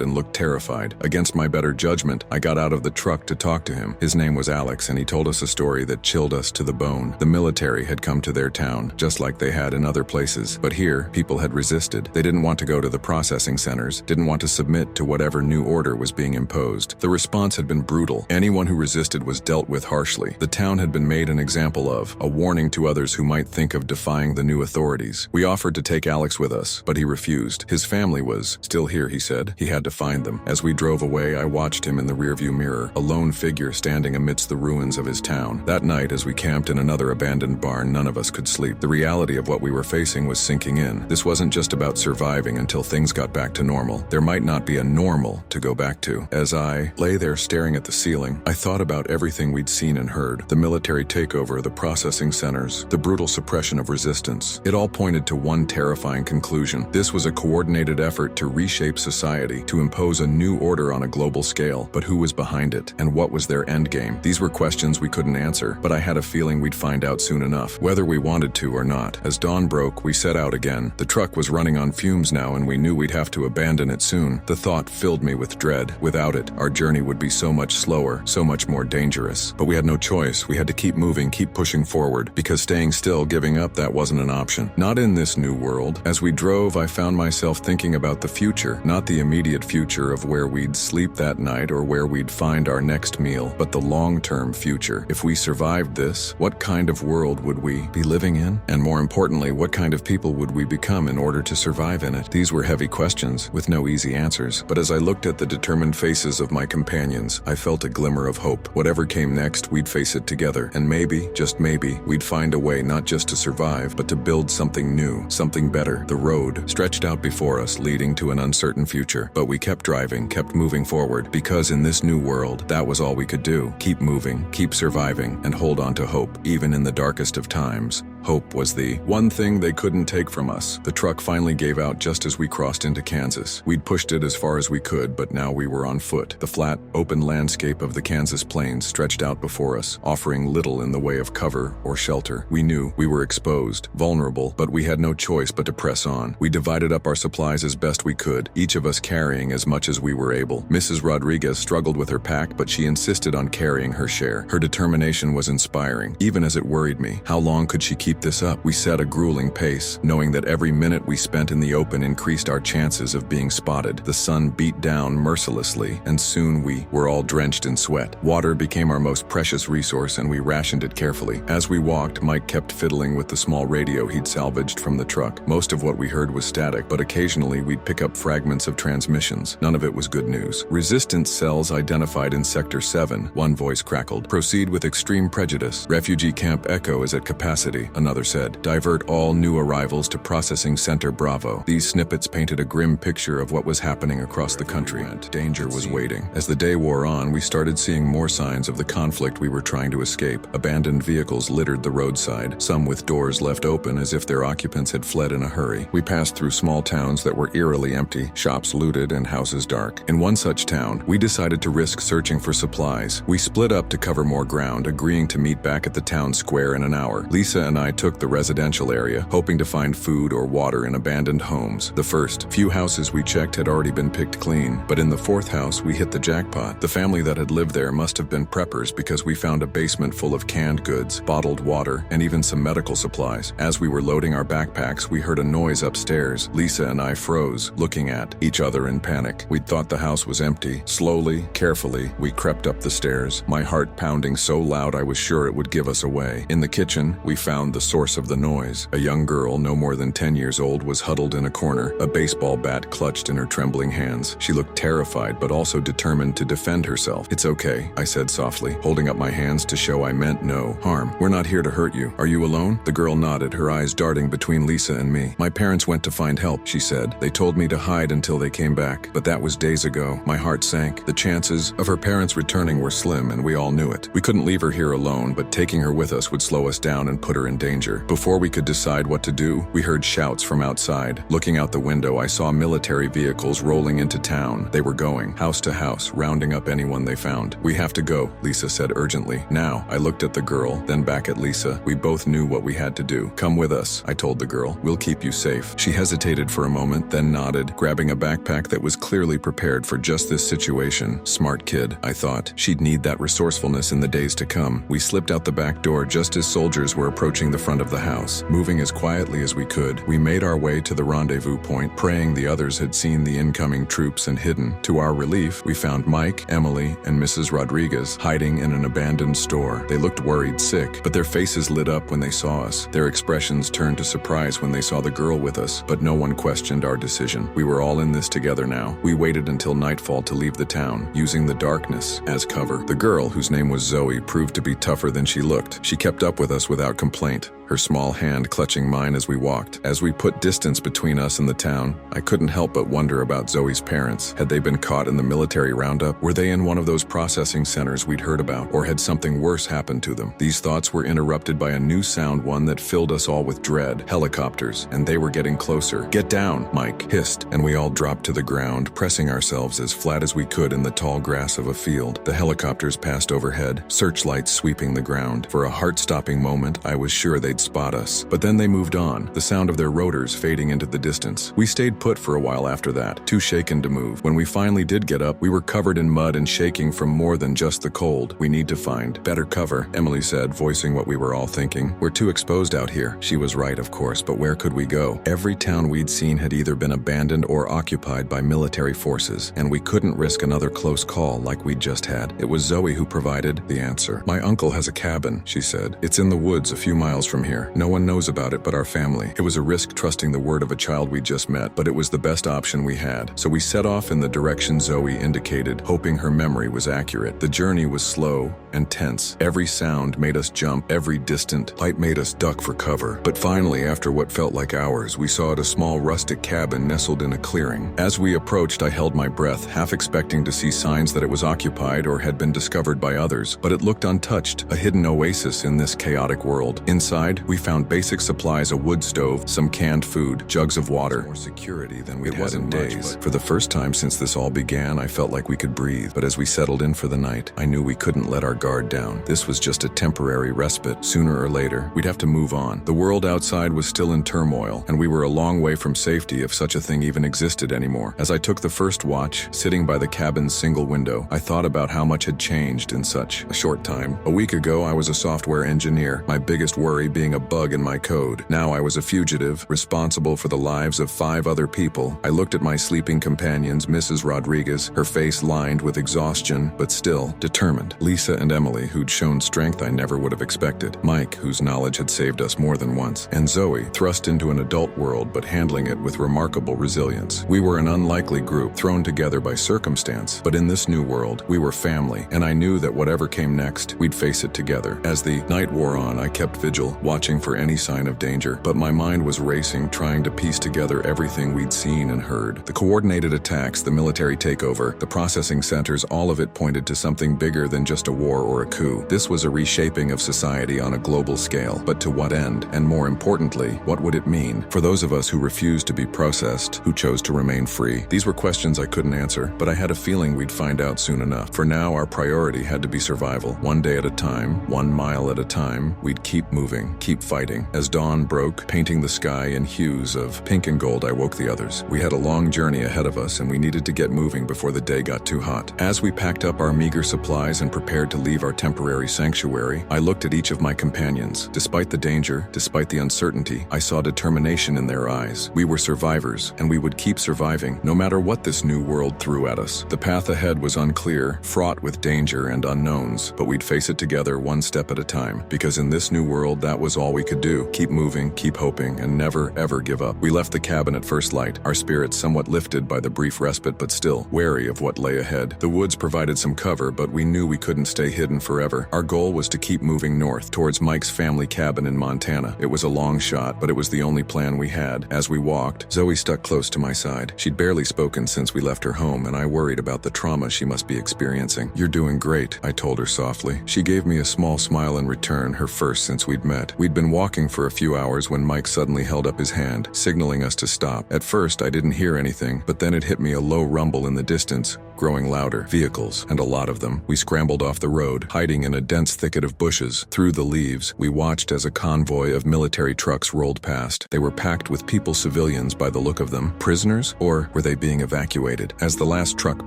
and looked terrified. Against my better judgment, I got out of the truck to talk to him. His name was Alex, and he told us a story that chilled us to the bone. The military had come to their town, just like they had in other places. But here, people had resisted. They didn't want to go to the processing centers, didn't want to submit to whatever new order was being imposed. The response had been brutal. Anyone who resisted was dealt with harshly. The town had been made an example of, a warning to others who might think of defying the new authorities. We offered to take Alex with us, but he refused. His family was still here, he said. He had to find them. As we drove away, I watched him in the rearview mirror, a lone figure standing amidst the ruins of his town. That night, as we camped in another abandoned barn, none of us could sleep. The reality of what we were facing was sinking in. This wasn't just about surviving until things got back to normal. There might not be a normal to go back to. As I lay there staring at the ceiling, I thought about everything we'd seen and heard. The military takeover, the processing centers, the brutal suppression of resistance. It all pointed to one terrifying conclusion. This was a coordinated effort to reshape society, to impose a new order on a global scale. But who was behind it? And what was their endgame? These were questions we couldn't answer, but I had a feeling we'd find out soon enough, whether we wanted to or not. As dawn broke, we set out again. The truck was running on fumes now, and we knew we'd have to abandon it soon. The thought filled me with dread. Without it, our journey would be so much slower, so much more dangerous. But we had no choice. We had to keep moving, keep pushing forward, because staying still, giving up, that wasn't an option. Not in this new world. As we drove, I found myself thinking about the future, not the immediate future of where we'd sleep that night or where we'd find our next meal, but the long-term future. If we survived this, what kind of world would we be living in? And more importantly, what kind of people would we become in order to survive in it? These were heavy questions, with no easy answers. But as I looked at the determined faces of my companions, I felt a glimmer of hope. Whatever came next, we'd face it together. And maybe, just maybe, we'd find a way not just to survive, but to build something new, something better. The road stretched out before us, leading to an uncertain future. But we kept driving, kept moving forward, because in this new world, that was all we could do. Keep moving, keep surviving, and hold on to hope, even in the darkest of times. Hope was the one thing they couldn't take from us. The truck finally gave out just as we crossed into Kansas. We'd pushed it as far as we could, but now we were on foot. The flat, open landscape of the Kansas plains stretched out before us, offering little in the way of cover or shelter. We knew we were exposed, vulnerable, but we had no choice but to press on. We divided up our supplies as best we could, each of us carrying as much as we were able. Mrs. Rodriguez struggled with her pack, but she insisted on carrying her share. Her determination was inspiring, even as it worried me. How long could she keep this up? We set a grueling pace, knowing that every minute we spent in the open increased our chances of being spotted. The sun beat down mercilessly, and soon we were all drenched in sweat. Water became our most precious resource, and we rationed it carefully. As we walked, Mike kept fiddling with the small radio he'd salvaged from the truck. Most of what we heard was static, but occasionally we'd pick up fragments of transmissions. None of it was good news. Resistance cells identified in Sector 7, one voice crackled. Proceed with extreme prejudice. Refugee Camp Echo is at capacity, another said. Divert all new arrivals to Processing Center Bravo. These snippets painted a grim picture of what was happening across the country. Danger was waiting. As the day wore on, we started seeing more signs of the conflict we were trying to escape. Abandoned vehicles littered the roadside, some with doors left open as if their occupants had fled in a hurry. We passed through small towns that were eerily empty, shops looted and houses dark. In one such town, we decided to risk searching for supplies. We split up to cover more ground, agreeing to meet back at the town square in an hour. Lisa and I took the residential area, hoping to find food or water in abandoned homes. The first few houses we checked had already been picked clean, but in the fourth house we hit the jackpot. The family that had lived there must have been preppers, because we found a basement full of canned goods, bottled water, and even some medical supplies. As we were loading our backpacks, we heard a noise upstairs. Lisa and I froze, looking at each other in panic. We'd thought the house was empty. Slowly, carefully, we crept up the stairs, my heart pounding so loud I was sure it would give us away. In the kitchen, we found the source of the noise. A young girl, no more than 10 years old, was huddled in a corner, a baseball bat clutched in her trembling hands. She looked terrified, but also determined to defend herself. "It's okay," I said softly, holding up my hands to show I meant no harm. "We're not here to hurt you. Are you alone?" The girl nodded, her eyes darting between Lisa and me. "My parents went to find help," she said. "They told me to hide until they came back, but that was days ago." My heart sank. The chances of her parents returning were slim, and we all knew it. We couldn't leave her here alone, but taking her with us would slow us down and put her in danger. Before we could decide what to do, we heard shouts from outside. Looking out the window, I saw military vehicles rolling into town. They were going house to house, rounding up anyone they found. "We have to go," Lisa said urgently. Now, I looked at the girl, then back at Lisa. We both knew what we had to do. "Come with us," I told the girl. "We'll keep you safe." She hesitated for a moment, then nodded, grabbing a backpack that was clearly prepared for just this situation. Smart kid, I thought. She'd need that resourcefulness in the days to come. We slipped out the back door just as soldiers were approaching the front of the house. Moving as quietly as we could, we made our way to the rendezvous point, praying the others had seen the incoming troops and hidden. To our relief, we found Mike, Emily, and Mrs. Rodriguez hiding in an abandoned store. They looked worried sick, but their faces lit up when they saw us. Their expressions turned to surprise when they saw the girl with us, but no one questioned our decision. We were all in this together now. We waited until nightfall to leave the town, using the darkness as cover. The girl, whose name was Zoe, proved to be tougher than she looked. She kept up with us without complaint, her small hand clutching mine as we walked. As we put distance between us and the town, I couldn't help but wonder about Zoe's parents. Had they been caught in the military roundup? Were they in one of those processing centers we'd heard about? Or had something worse happened to them? These thoughts were interrupted by a new sound, one that filled us all with dread. Helicopters, and they were getting closer. "Get down," Mike hissed, and we all dropped to the ground, pressing ourselves as flat as we could in the tall grass of a field. The helicopters passed overhead, searchlights sweeping the ground. For a heart-stopping moment, I was sure they'd spot us. But then they moved on, the sound of their rotors fading into the distance. We stayed put for a while after that, too shaken to move. When we finally did get up, we were covered in mud and shaking from more than just the cold. "We need to find better cover," Emily said, voicing what we were all thinking. "We're too exposed out here." She was right, of course, but where could we go? Every town we'd seen had either been abandoned or occupied by military forces, and we couldn't risk another close call like we'd just had. It was Zoe who provided the answer. "My uncle has a cabin," she said. "It's in the woods a few miles from here. No one knows about it but our family." It was a risk trusting the word of a child we'd just met, but it was the best option we had. So we set off in the direction Zoe indicated, hoping her memory was accurate. The journey was slow and tense. Every sound made us jump, every distant light made us duck for cover. But finally, after what felt like hours, we saw a small rustic cabin nestled in a clearing. As we approached, I held my breath, half expecting to see signs that it was occupied or had been discovered by others, but it looked untouched, a hidden oasis in this chaotic world. Inside, we found basic supplies, a wood stove, some canned food, jugs of water. More security than we'd had in days. For the first time since this all began, I felt like we could breathe, but as we settled in for the night, I knew we couldn't let our guard down. This was just a temporary respite. Sooner or later, we'd have to move on. The world outside was still in turmoil, and we were a long way from safety if such a thing even existed anymore. As I took the first watch, sitting by the cabin's single window, I thought about how much had changed in such a short time. A week ago, I was a software engineer, my biggest worry being a bug in my code. Now I was a fugitive, responsible for the lives of 5 other people. I looked at my sleeping companions, Mrs. Rodriguez, her face lined with exhaustion, but still determined. Lisa and Emily, who'd shown strength I never would have expected. Mike, whose knowledge had saved us more than once. And Zoe, thrust into an adult world but handling it with remarkable resilience. We were an unlikely group, thrown together by circumstance, but in this new world, we were family, and I knew that whatever came next, we'd face it together. As the night wore on, I kept vigil, watching for any sign of danger, but my mind was racing, trying to piece together everything we'd seen and heard. The coordinated attacks, the military takeover, the processing centers, all of it pointed to something bigger than just a war or a coup. This was a reshaping of society on a global scale, but to what end? And more importantly, what would it mean for those of us who refused to be processed, who chose to remain free? These were questions I couldn't answer, but I had a feeling we'd find out soon enough. For now, our priority had to be survival. One day at a time, 1 mile at a time, we'd keep moving, keep fighting. As dawn broke, painting the sky in hues of pink and gold, I woke the others. We had a long journey ahead of us, and we needed to get moving before the day got too hot. As we packed up our meager supplies and prepared to leave our temporary sanctuary, I looked at each of my companions. Despite the danger, despite the uncertainty, I saw determination in their eyes. We were survivors, and we would keep surviving, no matter what this new world threw at us. The path ahead was unclear, fraught with danger and unknowns, but we'd face it together one step at a time, because in this new world, that was all we could do. Keep moving, keep hoping, and never, ever give up. We left the cabin at first light, our spirits somewhat lifted by the brief respite, but still wary of what lay ahead. The woods provided some cover, but we knew we couldn't stay hidden forever. Our goal was to keep moving north, towards Mike's family cabin in Montana. It was a long shot, but it was the only plan we had. As we walked, Zoe stuck close to my side. She'd barely spoken since we left her home, and I worried about the trauma she must be experiencing. "You're doing great," I told her softly. She gave me a small smile in return, her first since we'd met. met. We'd been walking for a few hours when Mike suddenly held up his hand, signaling us to stop. At first, I didn't hear anything, but then it hit me, a low rumble in the distance, growing louder. Vehicles, and a lot of them. We scrambled off the road, hiding in a dense thicket of bushes. Through the leaves, we watched as a convoy of military trucks rolled past. They were packed with people, civilians by the look of them. Prisoners? Or were they being evacuated? As the last truck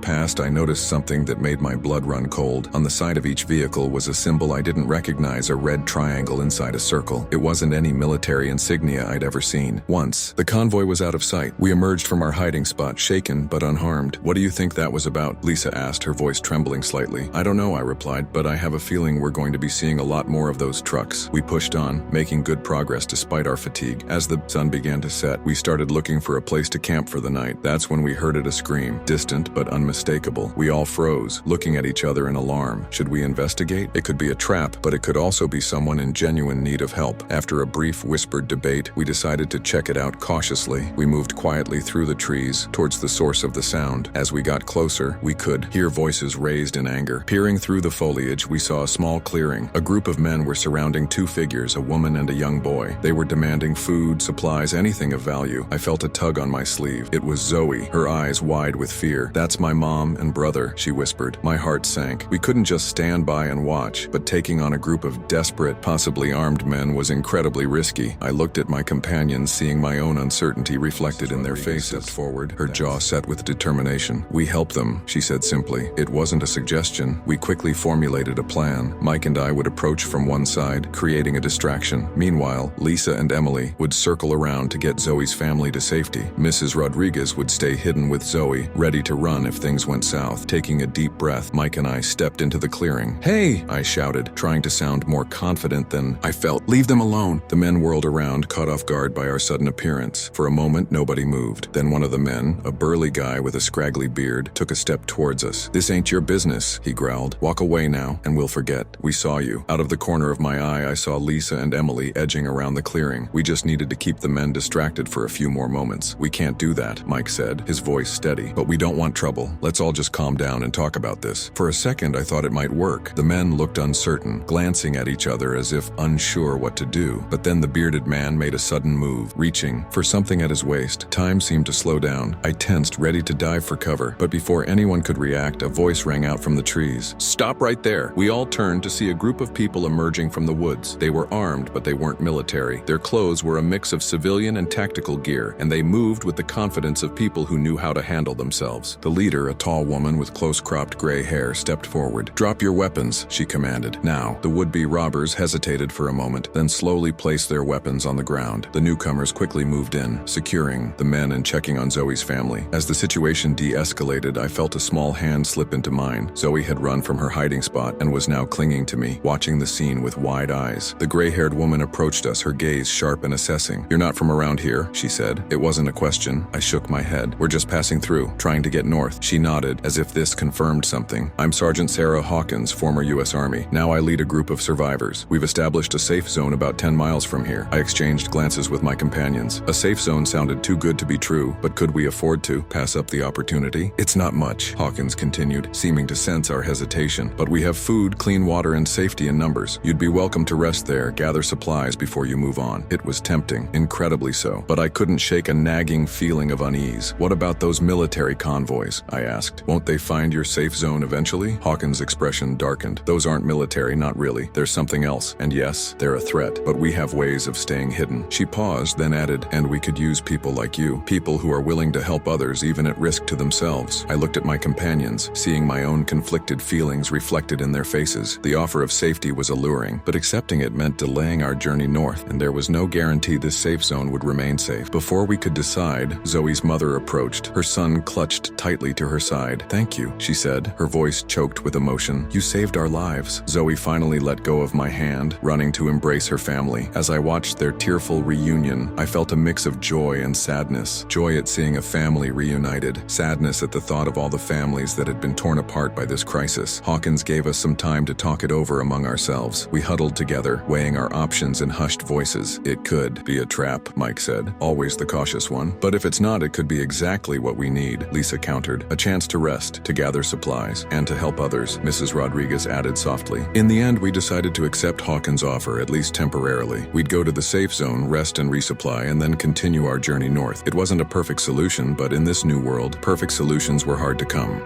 passed, I noticed something that made my blood run cold. On the side of each vehicle was a symbol I didn't recognize, a red triangle inside a circle. It wasn't any military insignia I'd ever seen. Once, the convoy was out of sight. We emerged from our hiding spot, shaken but unharmed. What do you think that was about? Lisa asked, her voice trembling slightly. I don't know, I replied, but I have a feeling we're going to be seeing a lot more of those trucks. We pushed on, making good progress despite our fatigue. As the sun began to set, we started looking for a place to camp for the night. That's when we heard a scream, distant but unmistakable. We all froze, looking at each other in alarm. Should we investigate? It could be a trap, but it could also be someone in genuine need of help. After a brief whispered debate, we decided to check it out cautiously. We moved quietly through the trees, towards the source of the sound. As we got closer, we could hear voices raised in anger. Peering through the foliage, we saw a small clearing. A group of men were surrounding two figures, a woman and a young boy. They were demanding food, supplies, anything of value. I felt a tug on my sleeve. It was Zoe, her eyes wide with fear. That's my mom and brother, she whispered. My heart sank. We couldn't just stand by and watch, but taking on a group of desperate, possibly armed men was incredibly risky. I looked at my companions, seeing my own uncertainty reflected in their faces. Forward, her jaw set with determination. We helped them, she said simply. It wasn't a suggestion. We quickly formulated a plan. Mike and I would approach from one side, creating a distraction. Meanwhile, Lisa and Emily would circle around to get Zoe's family to safety. Mrs. Rodriguez would stay hidden with Zoe, ready to run if things went south. Taking a deep breath, Mike and I stepped into the clearing. Hey, I shouted, trying to sound more confident than I felt. Leave them alone. The men whirled around, caught off guard by our sudden appearance. For a moment, nobody moved. Then one of the men, a burly guy with a scraggly beard, took a step towards us. This ain't your business, he growled. Walk away now, and we'll forget. We saw you. Out of the corner of my eye, I saw Lisa and Emily edging around the clearing. We just needed to keep the men distracted for a few more moments. We can't do that, Mike said, his voice steady. But we don't want trouble. Let's all just calm down and talk about this. For a second, I thought it might work. The men looked uncertain, glancing at each other as if unsure what to do. But then the bearded man made a sudden move, reaching for something at his waist. Time seemed to slow down. I tensed, ready to dive for cover. But before anyone could react, a voice rang out from the trees. Stop right there. We all turned to see a group of people emerging from the woods. They were armed, but they weren't military. Their clothes were a mix of civilian and tactical gear, and they moved with the confidence of people who knew how to handle themselves. The leader, a tall woman with close-cropped gray hair, stepped forward. Drop your weapons, she commanded. Now, the would-be robbers hesitated for a moment, then slowly placed their weapons on the ground. The newcomers quickly moved in, securing the men and checking on Zoe's family. As the situation de-escalated, I felt a small hand slip into mine. Zoe had run from her hiding spot and was now clinging to me, watching the scene with wide eyes. The gray-haired woman approached us, her gaze sharp and assessing. You're not from around here, she said. It wasn't a question. I shook my head. We're just passing through, trying to get north. She nodded, as if this confirmed something. I'm Sergeant Sarah Hawkins, former U.S. Army. Now I lead a group of survivors. We've established a safe zone about 10 miles from here. I exchanged glances with my companions. A safe zone sounded too good to be true, but could we afford to pass up the opportunity? It's not much, Hawkins continued, seeming to sense our hesitation. But we have food, clean water, and safety in numbers. You'd be welcome to rest there, gather supplies before you move on. It was tempting, incredibly so, but I couldn't shake a nagging feeling of unease. What about those military convoys? I asked. Won't they find your safe zone eventually? Hawkins' expression darkened. Those aren't military, not really. There's something else. And yes, they're a threat, but we have ways of staying hidden. She paused, then added, and we could use people like you. People who are willing to help others even at risk to themselves. I looked at my companions, seeing my own conflicted feelings reflected in their faces. The offer of safety was alluring, but accepting it meant delaying our journey north, and there was no guarantee this safe zone would remain safe. Before we could decide, Zoe's mother approached, her son clutched tightly to her side. Thank you, she said, her voice choked with emotion. You saved our lives. Zoe finally let go of my hand, running to embrace her family. As I watched their tearful reunion, I felt a mix of joy and sadness. Joy at seeing a family reunited, sadness at the thought of all all the families that had been torn apart by this crisis. Hawkins gave us some time to talk it over among ourselves. We huddled together, weighing our options in hushed voices. It could be a trap, Mike said, always the cautious one. But if it's not, it could be exactly what we need, Lisa countered. A chance to rest, to gather supplies, and to help others, Mrs. Rodriguez added softly. In the end, we decided to accept Hawkins' offer, at least temporarily. We'd go to the safe zone, rest and resupply, and then continue our journey north. It wasn't a perfect solution, but in this new world, perfect solutions were hard to come.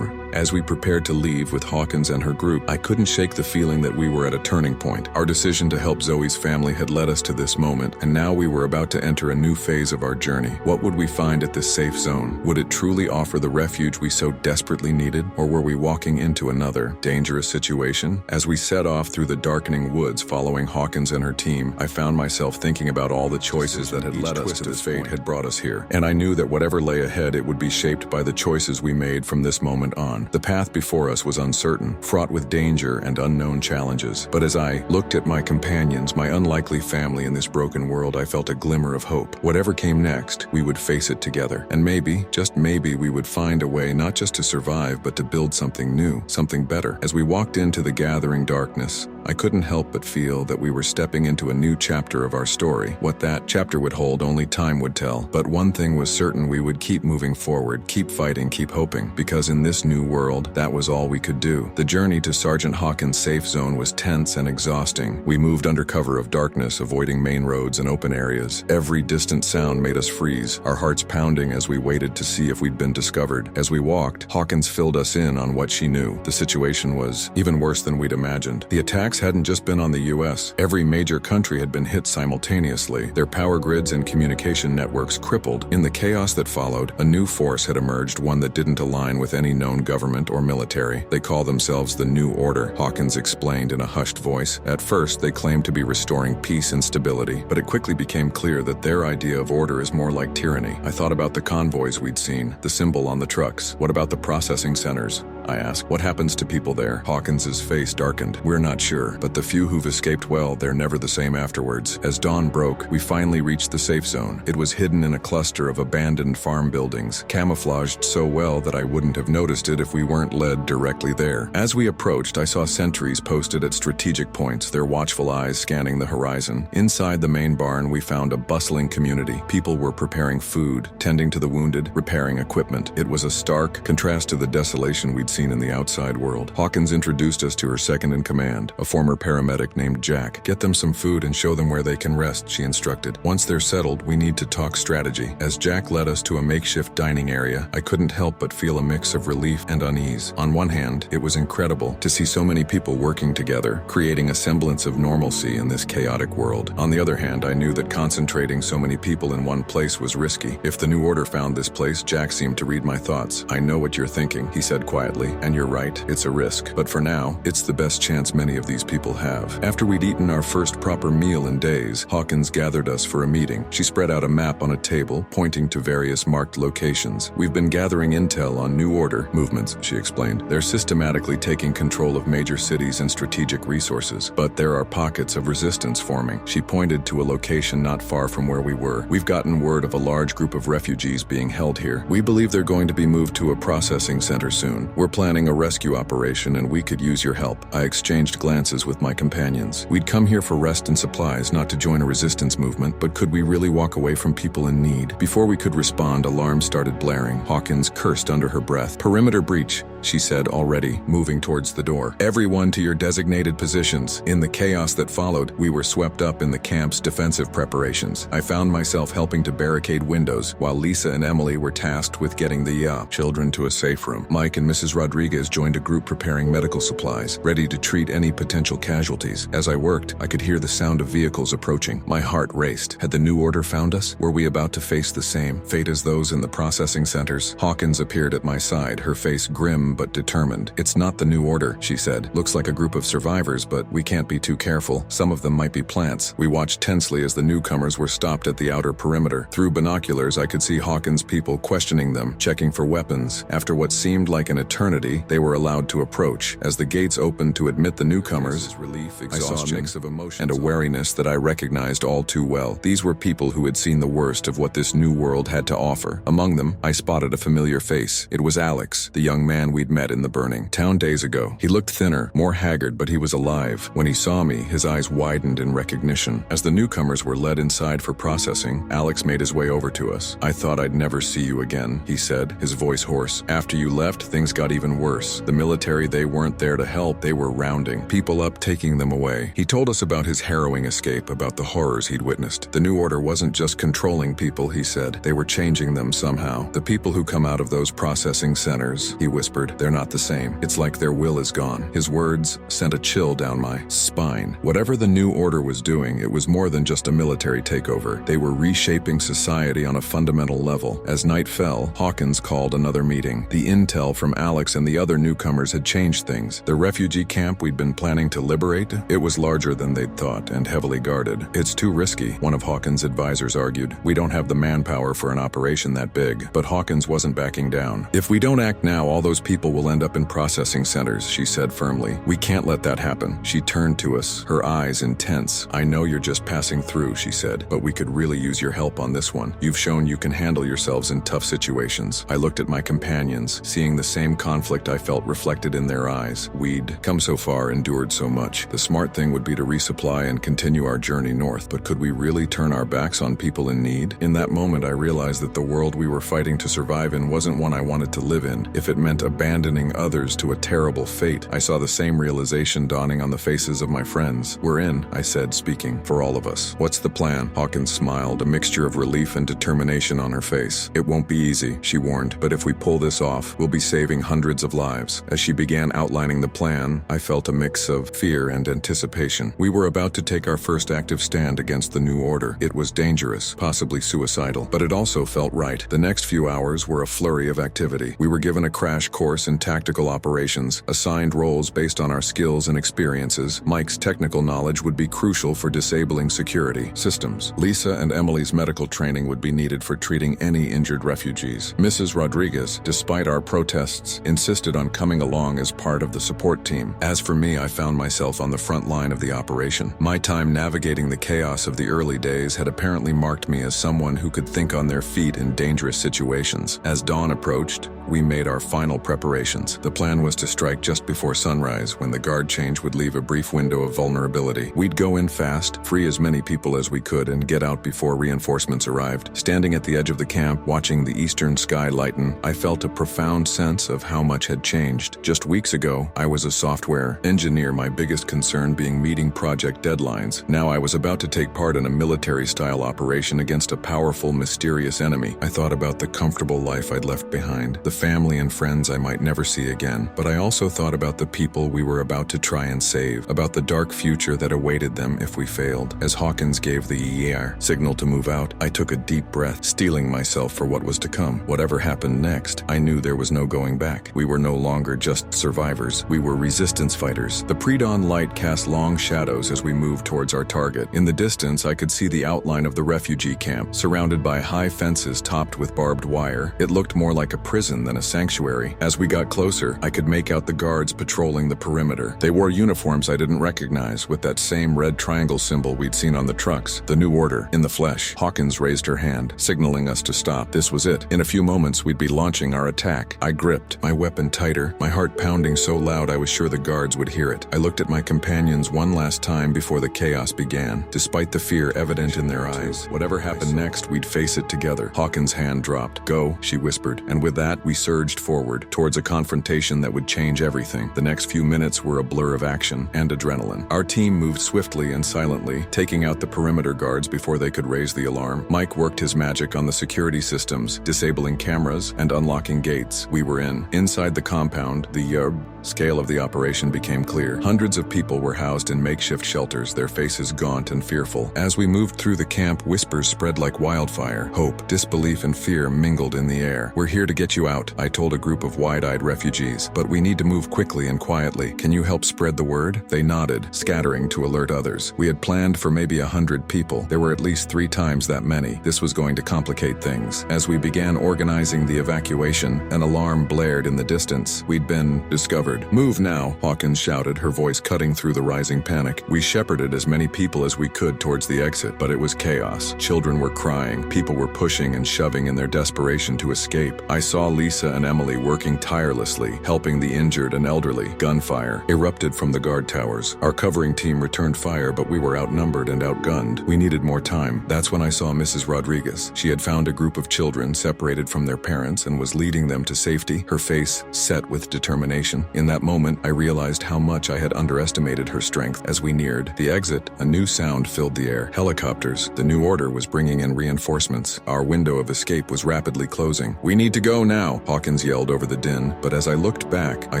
As we prepared to leave with Hawkins and her group, I couldn't shake the feeling that we were at a turning point. Our decision to help Zoe's family had led us to this moment, and now we were about to enter a new phase of our journey. What would we find at this safe zone? Would it truly offer the refuge we so desperately needed, or were we walking into another dangerous situation? As we set off through the darkening woods following Hawkins and her team, I found myself thinking about all the choices that had led us to this fate had brought us here, and I knew that whatever lay ahead, it would be shaped by the choices we made from this moment on. The path before us was uncertain, fraught with danger and unknown challenges. But as I looked at my companions, my unlikely family in this broken world, I felt a glimmer of hope. Whatever came next, we would face it together. And maybe, just maybe, we would find a way not just to survive, but to build something new, something better. As we walked into the gathering darkness, I couldn't help but feel that we were stepping into a new chapter of our story. What that chapter would hold, only time would tell. But one thing was certain: we would keep moving forward, keep fighting, keep hoping, because in this new world, that was all we could do. The journey to Sergeant Hawkins' safe zone was tense and exhausting. We moved under cover of darkness, avoiding main roads and open areas. Every distant sound made us freeze, our hearts pounding as we waited to see if we'd been discovered. As we walked, Hawkins filled us in on what she knew. The situation was even worse than we'd imagined. The attacks hadn't just been on the US. Every major country had been hit simultaneously, their power grids and communication networks crippled. In the chaos that followed, a new force had emerged, one that didn't align with any known government or military. They call themselves the New Order, Hawkins explained in a hushed voice. At first, they claimed to be restoring peace and stability, but it quickly became clear that their idea of order is more like tyranny. I thought about the convoys we'd seen, the symbol on the trucks. What about the processing centers? I asked. What happens to people there? Hawkins's face darkened. We're not sure, but the few who've escaped, well, they're never the same afterwards. As dawn broke, we finally reached the safe zone. It was hidden in a cluster of abandoned farm buildings, camouflaged so well that I wouldn't have noticed it if we weren't led directly there. As we approached, I saw sentries posted at strategic points, their watchful eyes scanning the horizon. Inside the main barn, we found a bustling community. People were preparing food, tending to the wounded, repairing equipment. It was a stark contrast to the desolation we'd seen in the outside world. Hawkins introduced us to her second-in-command, a former paramedic named Jack. Get them some food and show them where they can rest, she instructed. Once they're settled, we need to talk strategy. As Jack led us to a makeshift dining area, I couldn't help but feel a mix of relief and unease. On one hand, it was incredible to see so many people working together, creating a semblance of normalcy in this chaotic world. On the other hand, I knew that concentrating so many people in one place was risky. If the New Order found this place, Jack seemed to read my thoughts. I know what you're thinking, he said quietly, and you're right, it's a risk. But for now, it's the best chance many of these people have. After we'd eaten our first proper meal in days, Hawkins gathered us for a meeting. She spread out a map on a table, pointing to various marked locations. We've been gathering intel on New Order movements, she explained. They're systematically taking control of major cities and strategic resources, but there are pockets of resistance forming. She pointed to a location not far from where we were. We've gotten word of a large group of refugees being held here. We believe they're going to be moved to a processing center soon. We're planning a rescue operation and we could use your help. I exchanged glances with my companions. We'd come here for rest and supplies, not to join a resistance movement, but could we really walk away from people in need? Before we could respond, alarms started blaring. Hawkins cursed under her breath. Perimeter breach, she said, already moving towards the door. Everyone to your designated positions. In the chaos that followed, we were swept up in the camp's defensive preparations. I found myself helping to barricade windows, while Lisa and Emily were tasked with getting the children to a safe room. Mike and Mrs. Rodriguez joined a group preparing medical supplies, ready to treat any potential casualties. As I worked, I could hear the sound of vehicles approaching. My heart raced. Had the New Order found us? Were we about to face the same fate as those in the processing centers? Hawkins appeared at my side, her face grim grim but determined. "It's not the New Order," she said. "Looks like a group of survivors, but we can't be too careful. Some of them might be plants." We watched tensely as the newcomers were stopped at the outer perimeter. Through binoculars, I could see Hawkins' people questioning them, checking for weapons. After what seemed like an eternity, they were allowed to approach. As the gates opened to admit the newcomers, relief, exhaustion, I saw a mix of emotions and a wariness that I recognized all too well. These were people who had seen the worst of what this new world had to offer. Among them, I spotted a familiar face. It was Alex, the young man we'd met in the burning town days ago. He looked thinner, more haggard, but he was alive. When he saw me, his eyes widened in recognition. As the newcomers were led inside for processing, Alex made his way over to us. "I thought I'd never see you again," he said, his voice hoarse. "After you left, things got even worse. The military, they weren't there to help, they were rounding people up, taking them away." He told us about his harrowing escape, about the horrors he'd witnessed. "The New Order wasn't just controlling people," he said. "They were changing them somehow. The people who come out of those processing centers," he whispered, "they're not the same. It's like their will is gone." His words sent a chill down my spine. Whatever the New Order was doing, it was more than just a military takeover. They were reshaping society on a fundamental level. As night fell, Hawkins called another meeting. The intel from Alex and the other newcomers had changed things. The refugee camp we'd been planning to liberate, it was larger than they'd thought and heavily guarded. "It's too risky," one of Hawkins' advisors argued. "We don't have the manpower for an operation that big." But Hawkins wasn't backing down. "If we don't act now, all those people will end up in processing centers," she said firmly. "We can't let that happen." She turned to us, her eyes intense. "I know you're just passing through," she said, "but we could really use your help on this one. You've shown you can handle yourselves in tough situations." I looked at my companions, seeing the same conflict I felt reflected in their eyes. We'd come so far, endured so much. The smart thing would be to resupply and continue our journey north, but could we really turn our backs on people in need? In that moment, I realized that the world we were fighting to survive in wasn't one I wanted to live in. If it meant abandoning others to a terrible fate, I saw the same realization dawning on the faces of my friends. "We're in," I said, speaking for all of us. "What's the plan?" Hawkins smiled, a mixture of relief and determination on her face. "It won't be easy," she warned, "but if we pull this off, we'll be saving hundreds of lives." As she began outlining the plan, I felt a mix of fear and anticipation. We were about to take our first active stand against the New Order. It was dangerous, possibly suicidal, but it also felt right. The next few hours were a flurry of activity. We were given a crash course in tactical operations, assigned roles based on our skills and experiences. Mike's technical knowledge would be crucial for disabling security systems. Lisa and Emily's medical training would be needed for treating any injured refugees. Mrs. Rodriguez, despite our protests, insisted on coming along as part of the support team. As for me, I found myself on the front line of the operation. My time navigating the chaos of the early days had apparently marked me as someone who could think on their feet in dangerous situations. As dawn approached, we made our final preparations. The plan was to strike just before sunrise, when the guard change would leave a brief window of vulnerability. We'd go in fast, free as many people as we could, and get out before reinforcements arrived. Standing at the edge of the camp, watching the eastern sky lighten, I felt a profound sense of how much had changed. Just weeks ago, I was a software engineer, my biggest concern being meeting project deadlines. Now I was about to take part in a military-style operation against a powerful, mysterious enemy. I thought about the comfortable life I'd left behind, the family and friends I might never see again. But I also thought about the people we were about to try and save, about the dark future that awaited them if we failed. As Hawkins gave the ER signal to move out, I took a deep breath, steeling myself for what was to come. Whatever happened next, I knew there was no going back. We were no longer just survivors. We were resistance fighters. The pre-dawn light cast long shadows as we moved towards our target. In the distance, I could see the outline of the refugee camp, surrounded by high fences topped with barbed wire. It looked more like a prison than a sanctuary. As we got closer, I could make out the guards patrolling the perimeter. They wore uniforms I didn't recognize, with that same red triangle symbol we'd seen on the trucks. The New Order, in the flesh. Hawkins raised her hand, signaling us to stop. This was it. In a few moments, we'd be launching our attack. I gripped, my weapon tighter, my heart pounding so loud I was sure the guards would hear it. I looked at my companions one last time before the chaos began, despite the fear evident in their eyes. Whatever happened next, we'd face it together. Hawkins' hand dropped. "Go," she whispered, and with that, we surged forward, towards a confrontation that would change everything. The next few minutes were a blur of action and adrenaline. Our team moved swiftly and silently, taking out the perimeter guards before they could raise the alarm. Mike worked his magic on the security systems, disabling cameras and unlocking gates. We were in. Inside the compound, the scale of the operation became clear. Hundreds of people were housed in makeshift shelters, their faces gaunt and fearful. As we moved through the camp, whispers spread like wildfire. Hope, disbelief, and fear mingled in the air. "We're here to get you out," out, I told a group of wide-eyed refugees. But we need to move quickly and quietly. Can you help spread the word? They nodded, scattering to alert others. We had planned for maybe 100 people. There were at least 3 times that many. This was going to complicate things. As we began organizing the evacuation, an alarm blared in the distance. We'd been discovered. Move now, Hawkins shouted, her voice cutting through the rising panic. We shepherded as many people as we could towards the exit, but it was chaos. Children were crying. People were pushing and shoving in their desperation to escape. I saw Lisa and Emily working tirelessly, helping the injured and elderly. Gunfire erupted from the guard towers. Our covering team returned fire, but we were outnumbered and outgunned. We needed more time. That's when I saw Mrs. Rodriguez. She had found a group of children separated from their parents and was leading them to safety, her face set with determination. In that moment, I realized how much I had underestimated her strength. As we neared the exit, a new sound filled the air. Helicopters. The new order was bringing in reinforcements. Our window of escape was rapidly closing. We need to go now, Hawkins yelled over the din, but as I looked back, I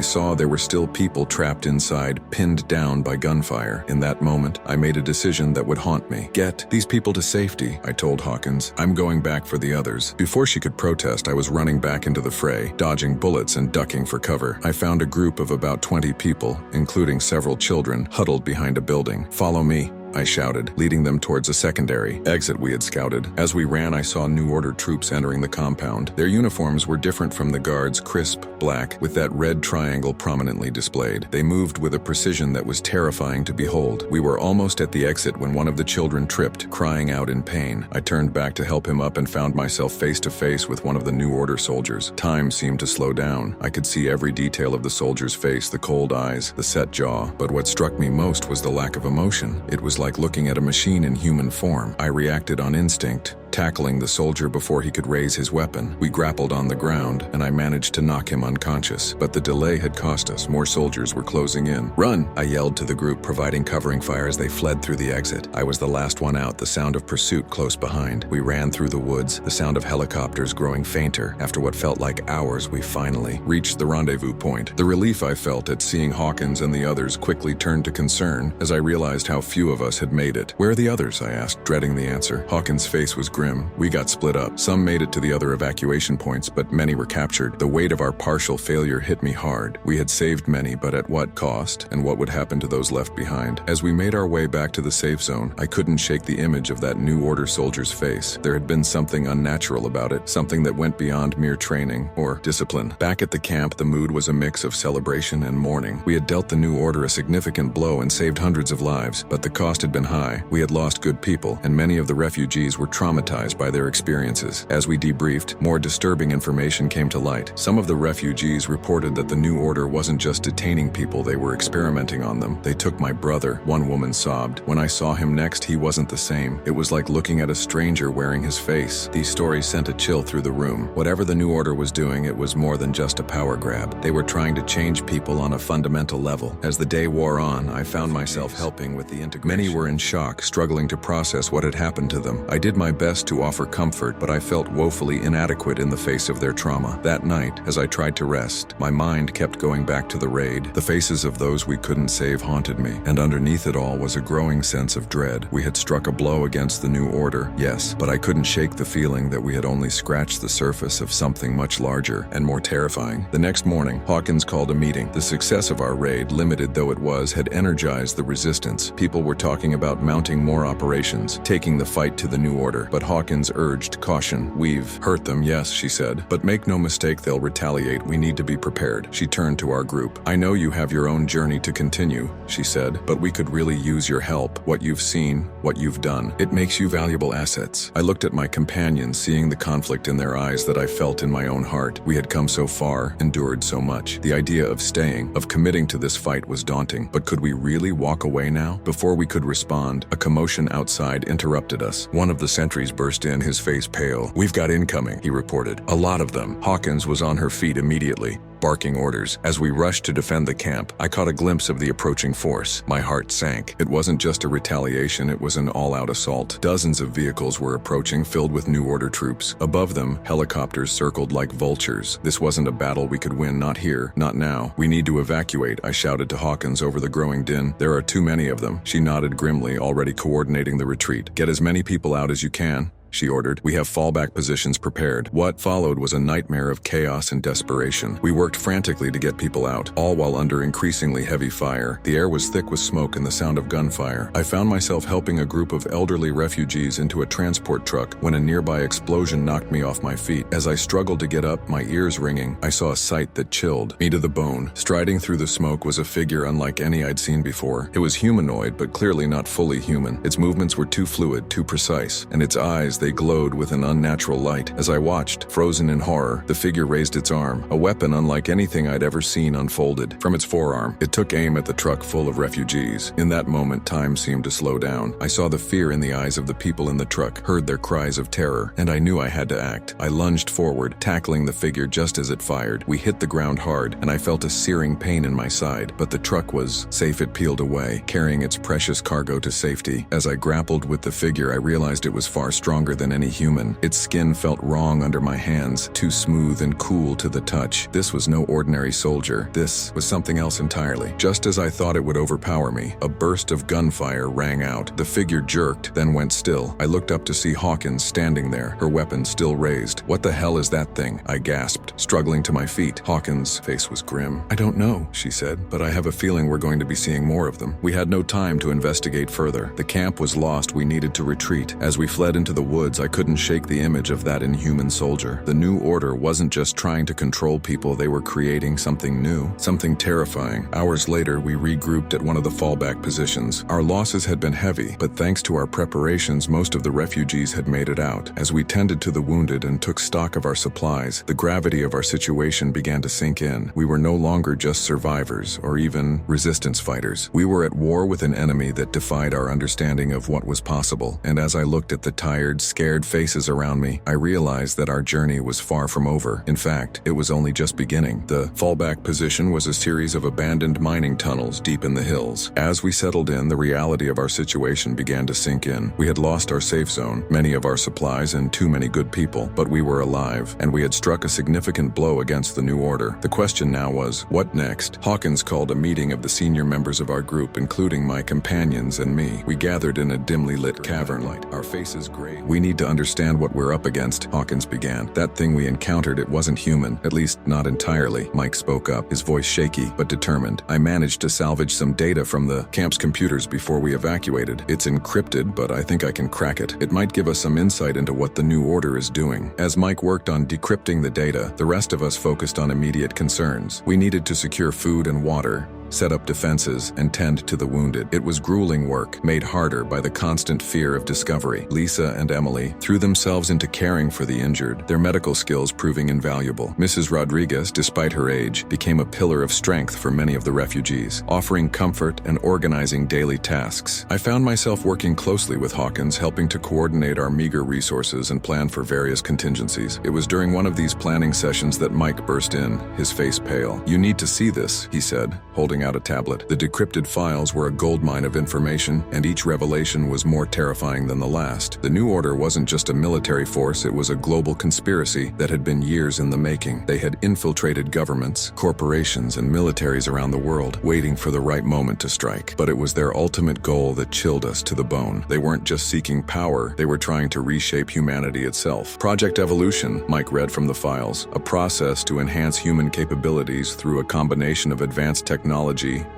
saw there were still people trapped inside, pinned down by gunfire. In that moment, I made a decision that would haunt me. Get these people to safety, I told Hawkins. I'm going back for the others. Before she could protest, I was running back into the fray, dodging bullets and ducking for cover. I found a group of about 20 people, including several children, huddled behind a building. Follow me, I shouted, leading them towards a secondary exit we had scouted. As we ran, I saw New Order troops entering the compound. Their uniforms were different from the guards, crisp black, with that red triangle prominently displayed. They moved with a precision that was terrifying to behold. We were almost at the exit when one of the children tripped, crying out in pain. I turned back to help him up and found myself face to face with one of the New Order soldiers. Time seemed to slow down. I could see every detail of the soldier's face, the cold eyes, the set jaw. But what struck me most was the lack of emotion. It was like looking at a machine in human form. I reacted on instinct, tackling the soldier before he could raise his weapon. We grappled on the ground, and I managed to knock him unconscious. But the delay had cost us. More soldiers were closing in. Run! I yelled to the group, providing covering fire as they fled through the exit. I was the last one out, the sound of pursuit close behind. We ran through the woods, the sound of helicopters growing fainter. After what felt like hours, we finally reached the rendezvous point. The relief I felt at seeing Hawkins and the others quickly turned to concern as I realized how few of us had made it. Where are the others? I asked, dreading the answer. Hawkins' face was grim. We got split up. Some made it to the other evacuation points, but many were captured. The weight of our partial failure hit me hard. We had saved many, but at what cost? And what would happen to those left behind? As we made our way back to the safe zone, I couldn't shake the image of that New Order soldier's face. There had been something unnatural about it, something that went beyond mere training or discipline. Back at the camp, the mood was a mix of celebration and mourning. We had dealt the New Order a significant blow and saved hundreds of lives, but the cost had been high. We had lost good people, and many of the refugees were traumatized by their experiences. As we debriefed, more disturbing information came to light. Some of the refugees reported that the New Order wasn't just detaining people, they were experimenting on them. They took my brother, one woman sobbed. When I saw him next, he wasn't the same. It was like looking at a stranger wearing his face. These stories sent a chill through the room. Whatever the New Order was doing, it was more than just a power grab. They were trying to change people on a fundamental level. As the day wore on, I found myself helping with the integration. Many were in shock, struggling to process what had happened to them. I did my best to offer comfort, but I felt woefully inadequate in the face of their trauma. That night, as I tried to rest, my mind kept going back to the raid. The faces of those we couldn't save haunted me, and underneath it all was a growing sense of dread. We had struck a blow against the New Order, yes, but I couldn't shake the feeling that we had only scratched the surface of something much larger and more terrifying. The next morning, Hawkins called a meeting. The success of our raid, limited though it was, had energized the resistance. People were talking about mounting more operations, taking the fight to the New Order, but Hawkins urged caution. We've hurt them, yes, she said, but make no mistake, they'll retaliate. We need to be prepared. She turned to our group. I know you have your own journey to continue, she said, but we could really use your help. What you've seen, what you've done, it makes you valuable assets. I looked at my companions, seeing the conflict in their eyes that I felt in my own heart. We had come so far, endured so much. The idea of staying, of committing to this fight was daunting, but could we really walk away now? Before we could respond, a commotion outside interrupted us. One of the sentries burst in, his face pale. We've got incoming, he reported. A lot of them. Hawkins was on her feet immediately, barking orders. As we rushed to defend the camp, I caught a glimpse of the approaching force. My heart sank. It wasn't just a retaliation, it was an all-out assault. Dozens of vehicles were approaching, filled with New Order troops. Above them, helicopters circled like vultures. This wasn't a battle we could win, not here, not now. We need to evacuate, I shouted to Hawkins over the growing din. There are too many of them. She nodded grimly, already coordinating the retreat. Get as many people out as you can, she ordered. We have fallback positions prepared. What followed was a nightmare of chaos and desperation. We worked frantically to get people out, all while under increasingly heavy fire. The air was thick with smoke and the sound of gunfire. I found myself helping a group of elderly refugees into a transport truck when a nearby explosion knocked me off my feet. As I struggled to get up, my ears ringing, I saw a sight that chilled me to the bone. Striding through the smoke was a figure unlike any I'd seen before. It was humanoid, but clearly not fully human. Its movements were too fluid, too precise, and its eyes, they glowed with an unnatural light. As I watched, frozen in horror, the figure raised its arm, a weapon unlike anything I'd ever seen unfolded. From its forearm, it took aim at the truck full of refugees. In that moment, time seemed to slow down. I saw the fear in the eyes of the people in the truck, heard their cries of terror, and I knew I had to act. I lunged forward, tackling the figure just as it fired. We hit the ground hard, and I felt a searing pain in my side, but the truck was safe. It peeled away, carrying its precious cargo to safety. As I grappled with the figure, I realized it was far stronger than any human. Its skin felt wrong under my hands, too smooth and cool to the touch. This was no ordinary soldier. This was something else entirely. Just as I thought it would overpower me, a burst of gunfire rang out. The figure jerked, then went still. I looked up to see Hawkins standing there, her weapon still raised. "What the hell is that thing?" I gasped, struggling to my feet. Hawkins' face was grim. "I don't know," she said, "but I have a feeling we're going to be seeing more of them." We had no time to investigate further. The camp was lost. We needed to retreat. As we fled into the woods, I couldn't shake the image of that inhuman soldier. The new order wasn't just trying to control people, they were creating something new, something terrifying. Hours later, we regrouped at one of the fallback positions. Our losses had been heavy, but thanks to our preparations, most of the refugees had made it out. As we tended to the wounded and took stock of our supplies, the gravity of our situation began to sink in. We were no longer just survivors or even resistance fighters. We were at war with an enemy that defied our understanding of what was possible. And as I looked at the tired, scared faces around me, I realized that our journey was far from over. In fact, it was only just beginning. The fallback position was a series of abandoned mining tunnels deep in the hills. As we settled in, the reality of our situation began to sink in. We had lost our safe zone, many of our supplies, and too many good people, but we were alive, and we had struck a significant blow against the new order. The question now was, what next? Hawkins called a meeting of the senior members of our group, including my companions and me. We gathered in a dimly lit cavern, our faces gray. "We need to understand what we're up against," Hawkins began. "That thing we encountered, it wasn't human, at least not entirely." Mike spoke up, his voice shaky but determined. "I managed to salvage some data from the camp's computers before we evacuated. It's encrypted, but I think I can crack it. It might give us some insight into what the new order is doing." As Mike worked on decrypting the data, the rest of us focused on immediate concerns. We needed to secure food and water, set up defenses, and tend to the wounded. It was grueling work, made harder by the constant fear of discovery. Lisa and Emily threw themselves into caring for the injured, their medical skills proving invaluable. Mrs. Rodriguez, despite her age, became a pillar of strength for many of the refugees, offering comfort and organizing daily tasks. I found myself working closely with Hawkins, helping to coordinate our meager resources and plan for various contingencies. It was during one of these planning sessions that Mike burst in, his face pale. "You need to see this," he said, holding out a tablet. The decrypted files were a goldmine of information, and each revelation was more terrifying than the last. The new order wasn't just a military force, it was a global conspiracy that had been years in the making. They had infiltrated governments, corporations, and militaries around the world, waiting for the right moment to strike. But it was their ultimate goal that chilled us to the bone. They weren't just seeking power, they were trying to reshape humanity itself. Project Evolution, Mike read from the files, a process to enhance human capabilities through a combination of advanced technology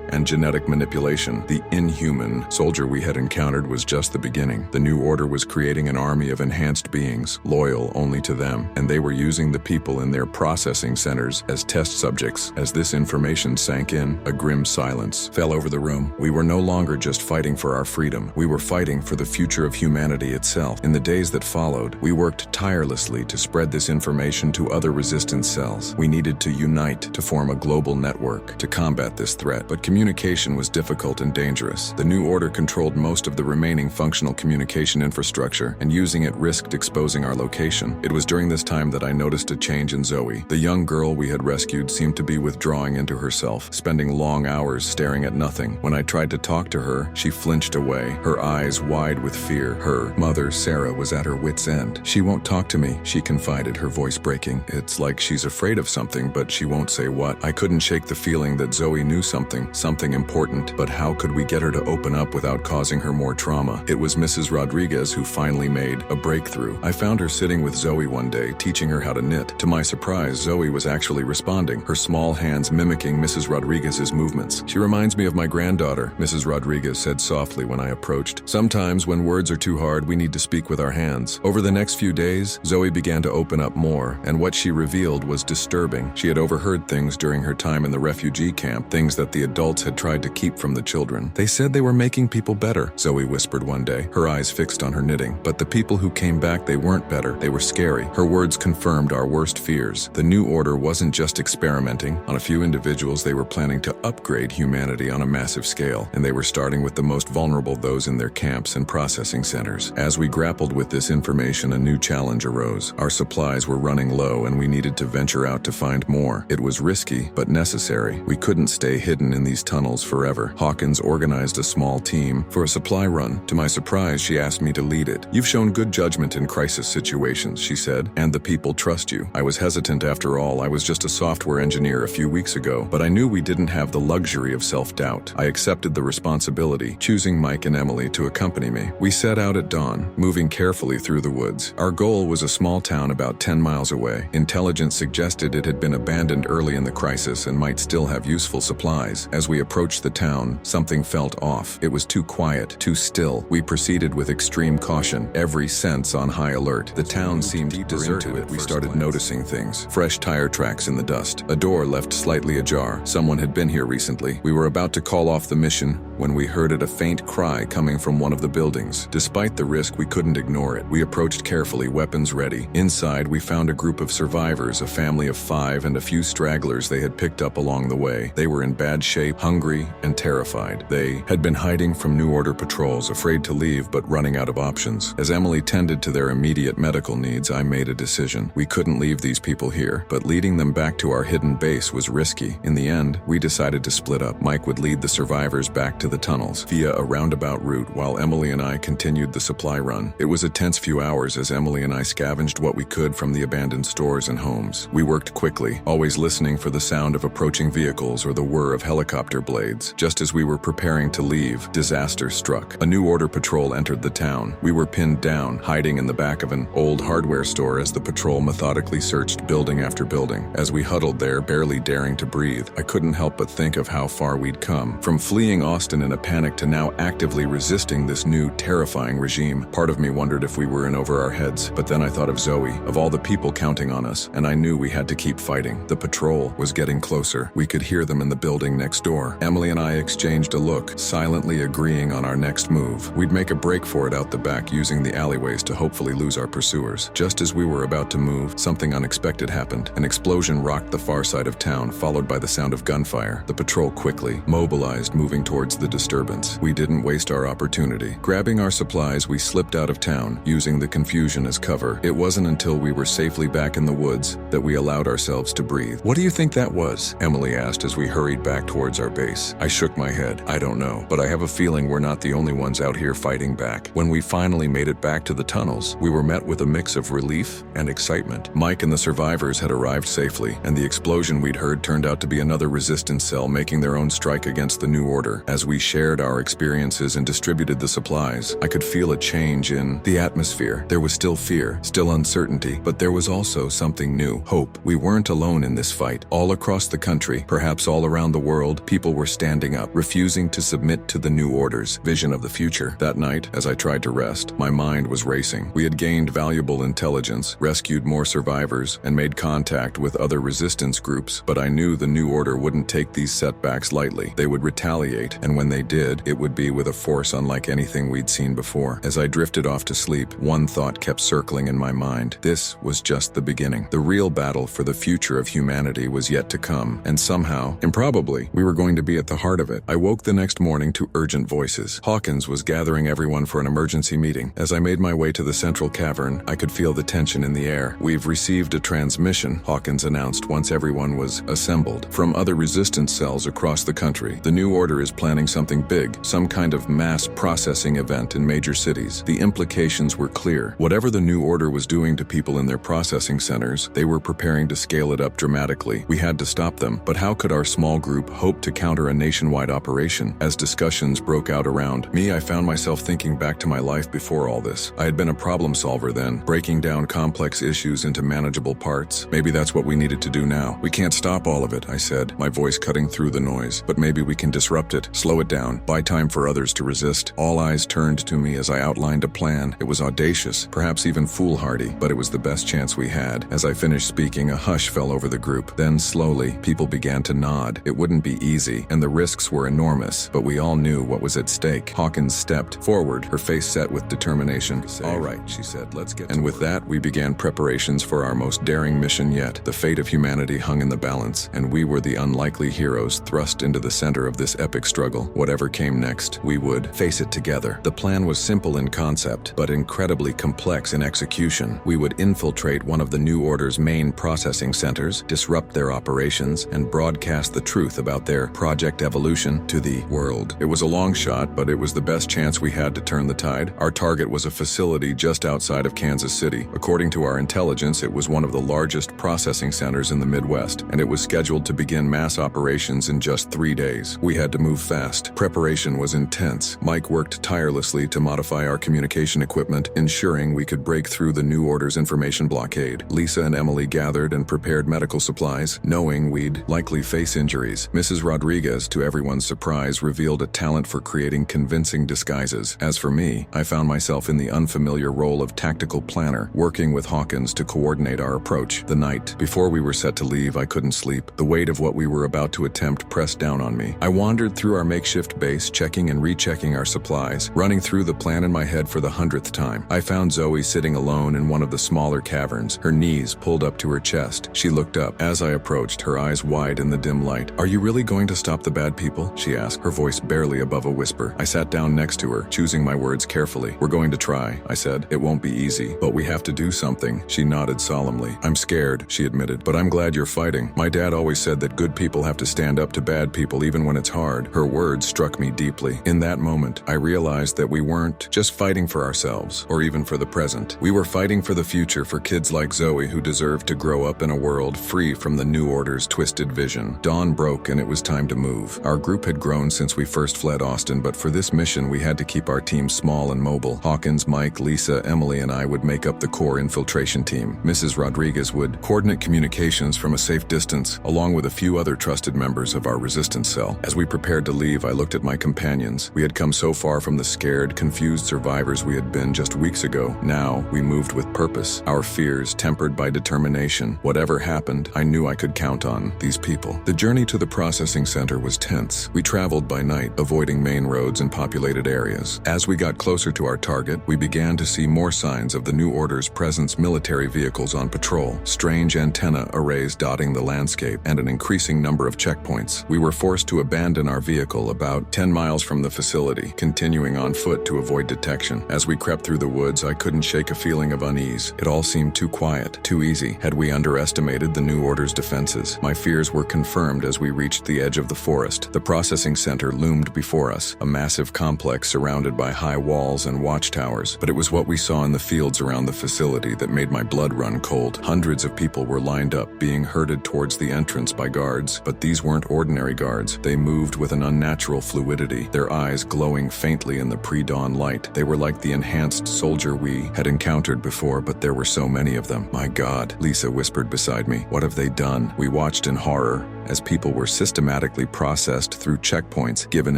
and genetic manipulation. The inhuman soldier we had encountered was just the beginning. The new order was creating an army of enhanced beings, loyal only to them, and they were using the people in their processing centers as test subjects. As this information sank in, a grim silence fell over the room. We were no longer just fighting for our freedom. We were fighting for the future of humanity itself. In the days that followed, we worked tirelessly to spread this information to other resistance cells. We needed to unite to form a global network to combat this threat, but communication was difficult and dangerous. The new order controlled most of the remaining functional communication infrastructure, and using it risked exposing our location. It was during this time that I noticed a change in Zoe. The young girl we had rescued seemed to be withdrawing into herself, spending long hours staring at nothing. When I tried to talk to her, she flinched away, her eyes wide with fear. Her mother, Sarah, was at her wit's end. "She won't talk to me," she confided, her voice breaking. "It's like she's afraid of something, but she won't say what." I couldn't shake the feeling that Zoe knew something important, but how could we get her to open up without causing her more trauma? It was Mrs. Rodriguez who finally made a breakthrough. I found her sitting with Zoe one day, teaching her how to knit. To my surprise, Zoe was actually responding, her small hands mimicking Mrs. Rodriguez's movements. She reminds me of my granddaughter, Mrs. Rodriguez said softly when I approached. Sometimes when words are too hard, we need to speak with our hands. Over the next few days, Zoe began to open up more, and what she revealed was disturbing. She had overheard things during her time in the refugee camp, things that the adults had tried to keep from the children. They said they were making people better, Zoe whispered one day, her eyes fixed on her knitting. But the people who came back, they weren't better. They were scary. Her words confirmed our worst fears. The new order wasn't just experimenting on a few individuals. They were planning to upgrade humanity on a massive scale, and they were starting with the most vulnerable, those in their camps and processing centers. As we grappled with this information, a new challenge arose. Our supplies were running low, and we needed to venture out to find more. It was risky, but necessary. We couldn't stay hidden in these tunnels forever. Hawkins organized a small team for a supply run. To my surprise, she asked me to lead it. "You've shown good judgment in crisis situations," she said, "and the people trust you." I was hesitant. After all, I was just a software engineer a few weeks ago, but I knew we didn't have the luxury of self-doubt. I accepted the responsibility, choosing Mike and Emily to accompany me. We set out at dawn, moving carefully through the woods. Our goal was a small town about 10 miles away. Intelligence suggested it had been abandoned early in the crisis and might still have useful supplies. As we approached the town, something felt off. It was too quiet, too still. We proceeded with extreme caution, every sense on high alert. The town seemed deserted. We started noticing things. Fresh tire tracks in the dust. A door left slightly ajar. Someone had been here recently. We were about to call off the mission when we heard a faint cry coming from one of the buildings. Despite the risk, we couldn't ignore it. We approached carefully, weapons ready. Inside, we found a group of survivors, a family of 5 and a few stragglers they had picked up along the way. They were in bad shape, hungry, and terrified. They had been hiding from New Order patrols, afraid to leave but running out of options. As Emily tended to their immediate medical needs, I made a decision. We couldn't leave these people here, but leading them back to our hidden base was risky. In the end, we decided to split up. Mike would lead the survivors back to the tunnels via a roundabout route, while Emily and I continued the supply run. It was a tense few hours as Emily and I scavenged what we could from the abandoned stores and homes. We worked quickly, always listening for the sound of approaching vehicles or the whir of helicopter blades. Just as we were preparing to leave, disaster struck. A New Order patrol entered the town. We were pinned down, hiding in the back of an old hardware store as the patrol methodically searched building after building. As we huddled there, barely daring to breathe, I couldn't help but think of how far we'd come. From fleeing Austin in a panic to now actively resisting this new, terrifying regime. Part of me wondered if we were in over our heads, but then I thought of Zoe, of all the people counting on us, and I knew we had to keep fighting. The patrol was getting closer. We could hear them in the building next door. Emily and I exchanged a look, silently agreeing on our next move. We'd make a break for it out the back, using the alleyways to hopefully lose our pursuers. Just as we were about to move, something unexpected happened. An explosion rocked the far side of town, followed by the sound of gunfire. The patrol quickly mobilized, moving towards the disturbance. We didn't waste our opportunity. Grabbing our supplies, we slipped out of town, using the confusion as cover. It wasn't until we were safely back in the woods that we allowed ourselves to breathe. "What do you think that was?" Emily asked as we hurried back towards our base. I shook my head. "I don't know, but I have a feeling we're not the only ones out here fighting back." When we finally made it back to the tunnels, we were met with a mix of relief and excitement. Mike and the survivors had arrived safely, and the explosion we'd heard turned out to be another resistance cell making their own strike against the New Order. As we shared our experiences and distributed the supplies, I could feel a change in the atmosphere. There was still fear, still uncertainty, but there was also something new, hope. We weren't alone in this fight. All across the country, perhaps all around the world, people were standing up, refusing to submit to the New Order's vision of the future. That night, as I tried to rest, my mind was racing. We had gained valuable intelligence, rescued more survivors, and made contact with other resistance groups, but I knew the New Order wouldn't take these setbacks lightly. They would retaliate, and when they did, it would be with a force unlike anything we'd seen before. As I drifted off to sleep, one thought kept circling in my mind. This was just the beginning. The real battle for the future of humanity was yet to come, and somehow, improbably, we were going to be at the heart of it. I woke the next morning to urgent voices. Hawkins was gathering everyone for an emergency meeting. As I made my way to the central cavern, I could feel the tension in the air. "We've received a transmission," Hawkins announced once everyone was assembled, "from other resistance cells across the country. The New Order is planning something big, some kind of mass processing event in major cities." The implications were clear. Whatever the New Order was doing to people in their processing centers, they were preparing to scale it up dramatically. We had to stop them, but how could our small group group hoped to counter a nationwide operation. As discussions broke out around me, I found myself thinking back to my life before all this. I had been a problem solver then, breaking down complex issues into manageable parts. Maybe that's what we needed to do now. We can't stop all of it, I said, my voice cutting through the noise. But maybe we can disrupt it, slow it down, buy time for others to resist. All eyes turned to me as I outlined a plan. It was audacious, perhaps even foolhardy, but it was the best chance we had. As I finished speaking, a hush fell over the group. Then slowly, people began to nod. It wouldn't be easy, and the risks were enormous, but we all knew what was at stake. Hawkins stepped forward, her face set with determination. "All right," she said, "let's get to work." And with that, we began preparations for our most daring mission yet. The fate of humanity hung in the balance, and we were the unlikely heroes thrust into the center of this epic struggle. Whatever came next, we would face it together. The plan was simple in concept, but incredibly complex in execution. We would infiltrate one of the New Order's main processing centers, disrupt their operations, and broadcast the truth about their Project Evolution to the world. It was a long shot, but it was the best chance we had to turn the tide. Our target was a facility just outside of Kansas City. According to our intelligence, it was one of the largest processing centers in the Midwest, and it was scheduled to begin mass operations in just 3 days. We had to move fast. Preparation was intense. Mike worked tirelessly to modify our communication equipment, ensuring we could break through the New Order's information blockade. Lisa and Emily gathered and prepared medical supplies, knowing we'd likely face injuries. Mrs. Rodriguez, to everyone's surprise, revealed a talent for creating convincing disguises. As for me, I found myself in the unfamiliar role of tactical planner, working with Hawkins to coordinate our approach. The night before we were set to leave, I couldn't sleep. The weight of what we were about to attempt pressed down on me. I wandered through our makeshift base, checking and rechecking our supplies, running through the plan in my head for the 100th time. I found Zoe sitting alone in one of the smaller caverns, her knees pulled up to her chest. She looked up. As I approached, her eyes wide in the dim light. "Are you really going to stop the bad people?" she asked, her voice barely above a whisper. I sat down next to her, choosing my words carefully. "We're going to try," I said. "It won't be easy, but we have to do something." She nodded solemnly. "I'm scared," she admitted, "but I'm glad you're fighting. My dad always said that good people have to stand up to bad people even when it's hard." Her words struck me deeply. In that moment, I realized that we weren't just fighting for ourselves, or even for the present. We were fighting for the future, for kids like Zoe who deserve to grow up in a world free from the New Order's twisted vision. Dawn broke and it was time to move. Our group had grown since we first fled Austin, but for this mission we had to keep our team small and mobile. Hawkins, Mike, Lisa, Emily, and I would make up the core infiltration team. Mrs. Rodriguez would coordinate communications from a safe distance, along with a few other trusted members of our resistance cell. As we prepared to leave, I looked at my companions. We had come so far from the scared, confused survivors we had been just weeks ago. Now, we moved with purpose, our fears tempered by determination. Whatever happened, I knew I could count on these people. The journey to the processing center was tense. We traveled by night, avoiding main roads and populated areas. As we got closer to our target, we began to see more signs of the New Order's presence: military vehicles on patrol, strange antenna arrays dotting the landscape, and an increasing number of checkpoints. We were forced to abandon our vehicle about 10 miles from the facility, continuing on foot to avoid detection. As we crept through the woods, I couldn't shake a feeling of unease. It all seemed too quiet, too easy. Had we underestimated the New Order's defenses? My fears were confirmed as we reached the edge of the forest. The processing center loomed before us, a massive complex surrounded by high walls and watchtowers. But it was what we saw in the fields around the facility that made my blood run cold. Hundreds of people were lined up, being herded towards the entrance by guards. But these weren't ordinary guards. They moved with an unnatural fluidity, their eyes glowing faintly in the pre-dawn light. They were like the enhanced soldier we had encountered before, but there were so many of them. "My God," Lisa whispered beside me. "What have they done?" We watched in horror as people were systematically processed through checkpoints, given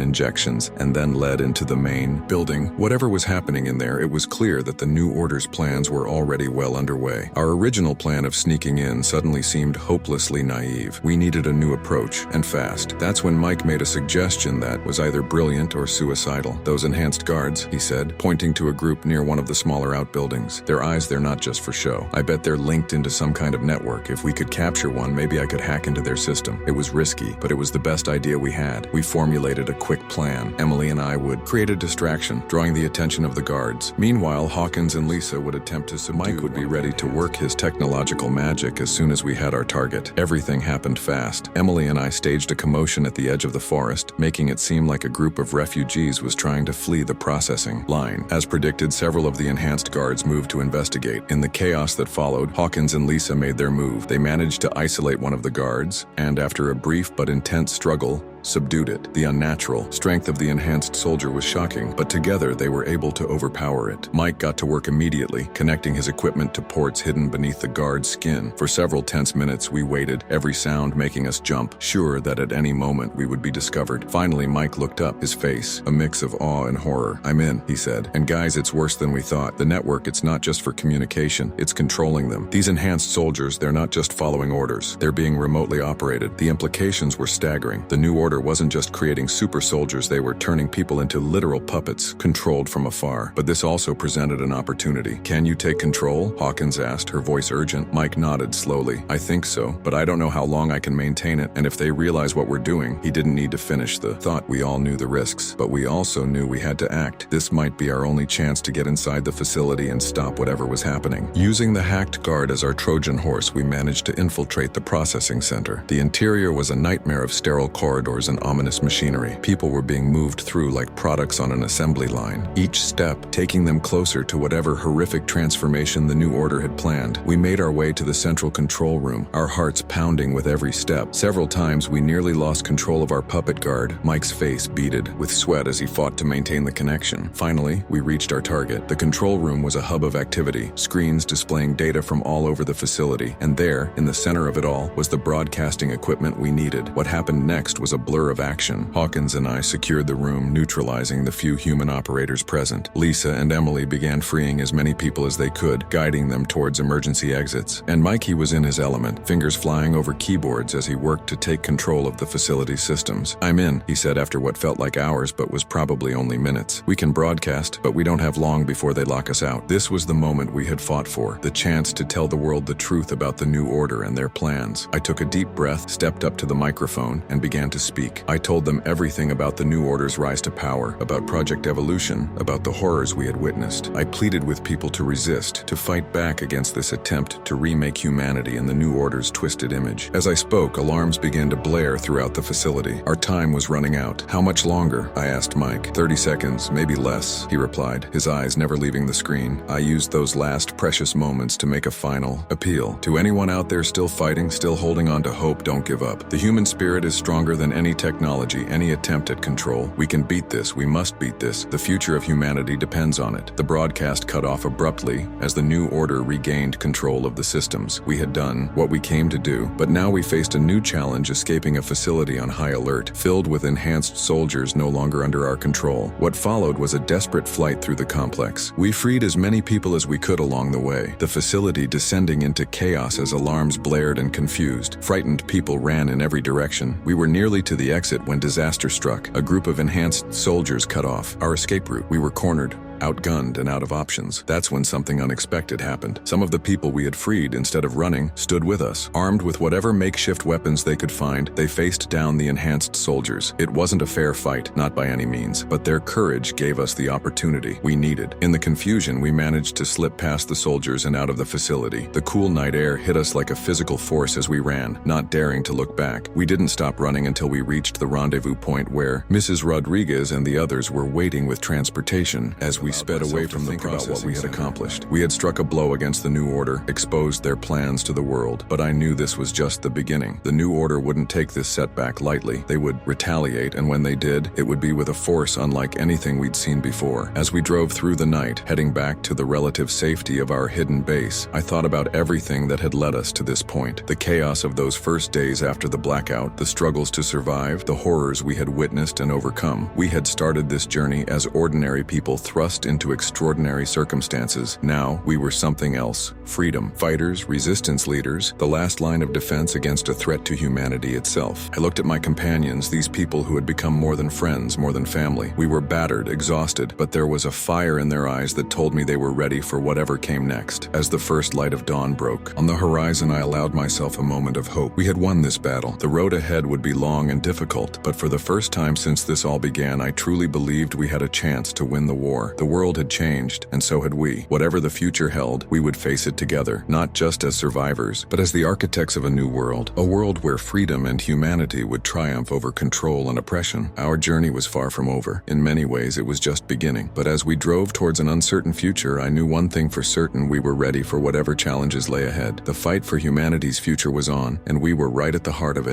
injections, and then led into the main building. Whatever was happening in there, it was clear that the New Order's plans were already well underway. Our original plan of sneaking in suddenly seemed hopelessly naive. We needed a new approach, and fast. That's when Mike made a suggestion that was either brilliant or suicidal. "Those enhanced guards," he said, pointing to a group near one of the smaller outbuildings. "Their eyes, they're not just for show. I bet they're linked into some kind of network. If we could capture one, maybe I could hack into their system." It was risky, but it was the best idea we had. We formulated a quick plan. Emily and I would create a distraction, drawing the attention of the guards. Meanwhile, Hawkins and Lisa would attempt to subdue. Mike would be ready to work his technological magic as soon as we had our target. Everything happened fast. Emily and I staged a commotion at the edge of the forest, making it seem like a group of refugees was trying to flee the processing line. As predicted, several of the enhanced guards moved to investigate. In the chaos that followed, Hawkins and Lisa made their move. They managed to isolate one of the guards, and after after a brief but intense struggle, subdued it. The unnatural strength of the enhanced soldier was shocking, but together they were able to overpower it. Mike got to work immediately, connecting his equipment to ports hidden beneath the guard's skin. For several tense minutes, we waited, every sound making us jump, sure that at any moment we would be discovered. Finally, Mike looked up, his face a mix of awe and horror. "I'm in," he said. "And guys, it's worse than we thought. The network, it's not just for communication, it's controlling them. These enhanced soldiers, they're not just following orders. They're being remotely operated." The implications were staggering. The new order wasn't just creating super soldiers, they were turning people into literal puppets, controlled from afar. But this also presented an opportunity. "Can you take control?" Hawkins asked, her voice urgent. Mike nodded slowly. "I think so, but I don't know how long I can maintain it, and if they realize what we're doing." He didn't need to finish the thought. We all knew the risks, but we also knew we had to act. This might be our only chance to get inside the facility and stop whatever was happening. Using the hacked guard as our Trojan horse, we managed to infiltrate the processing center. The interior was a nightmare of sterile corridors and ominous machinery. People were being moved through like products on an assembly line, each step taking them closer to whatever horrific transformation the new order had planned. We made our way to the central control room, our hearts pounding with every step. Several times we nearly lost control of our puppet guard. Mike's face beaded with sweat as he fought to maintain the connection. Finally, we reached our target. The control room was a hub of activity, screens displaying data from all over the facility, and there, in the center of it all, was the broadcasting equipment we needed. What happened next was a blur of action. Hawkins and I secured the room, neutralizing the few human operators present. Lisa and Emily began freeing as many people as they could, guiding them towards emergency exits. And Mikey was in his element, fingers flying over keyboards as he worked to take control of the facility's systems. "I'm in," he said after what felt like hours but was probably only minutes. "We can broadcast, but we don't have long before they lock us out." This was the moment we had fought for, the chance to tell the world the truth about the new order and their plans. I took a deep breath, stepped up to the microphone, and began to speak. I told them everything about the new order's rise to power, about Project Evolution, about the horrors we had witnessed. I pleaded with people to resist, to fight back against this attempt to remake humanity in the new order's twisted image. As I spoke, alarms began to blare throughout the facility. Our time was running out. "How much longer?" I asked Mike. 30 seconds, maybe less," he replied, his eyes never leaving the screen. I used those last precious moments to make a final appeal. "To anyone out there still fighting, still holding on to hope, don't give up. The human spirit is stronger than any technology, any attempt at control. We can beat this, we must beat this. The future of humanity depends on it." The broadcast cut off abruptly as the new order regained control of the systems. We had done what we came to do, but now we faced a new challenge, escaping a facility on high alert, filled with enhanced soldiers no longer under our control. What followed was a desperate flight through the complex. We freed as many people as we could along the way, the facility descending into chaos as alarms blared and confused. Frightened people ran in every direction. We were nearly to the exit when disaster struck. A group of enhanced soldiers cut off our escape route. We were cornered, outgunned and out of options. That's when something unexpected happened. Some of the people we had freed, instead of running, stood with us. Armed with whatever makeshift weapons they could find, they faced down the enhanced soldiers. It wasn't a fair fight, not by any means, but their courage gave us the opportunity we needed. In the confusion, we managed to slip past the soldiers and out of the facility. The cool night air hit us like a physical force as we ran, not daring to look back. We didn't stop running until we reached the rendezvous point where Mrs. Rodriguez and the others were waiting with transportation. As we sped away from the process about what we had accomplished. We had struck a blow against the new order, exposed their plans to the world, but I knew this was just the beginning. The new order wouldn't take this setback lightly. They would retaliate, and when they did, it would be with a force unlike anything we'd seen before. As we drove through the night, heading back to the relative safety of our hidden base, I thought about everything that had led us to this point. The chaos of those first days after the blackout, the struggles to survive, the horrors we had witnessed and overcome. We had started this journey as ordinary people thrust into extraordinary circumstances. Now, we were something else. Freedom. Fighters, resistance leaders, the last line of defense against a threat to humanity itself. I looked at my companions, these people who had become more than friends, more than family. We were battered, exhausted, but there was a fire in their eyes that told me they were ready for whatever came next. As the first light of dawn broke, on the horizon I allowed myself a moment of hope. We had won this battle. The road ahead would be long and difficult, but for the first time since this all began, I truly believed we had a chance to win the war. The world had changed, and so had we. Whatever the future held, we would face it together, not just as survivors, but as the architects of a new world, a world where freedom and humanity would triumph over control and oppression. Our journey was far from over. In many ways, it was just beginning. But as we drove towards an uncertain future, I knew one thing for certain: we were ready for whatever challenges lay ahead. The fight for humanity's future was on, and we were right at the heart of it.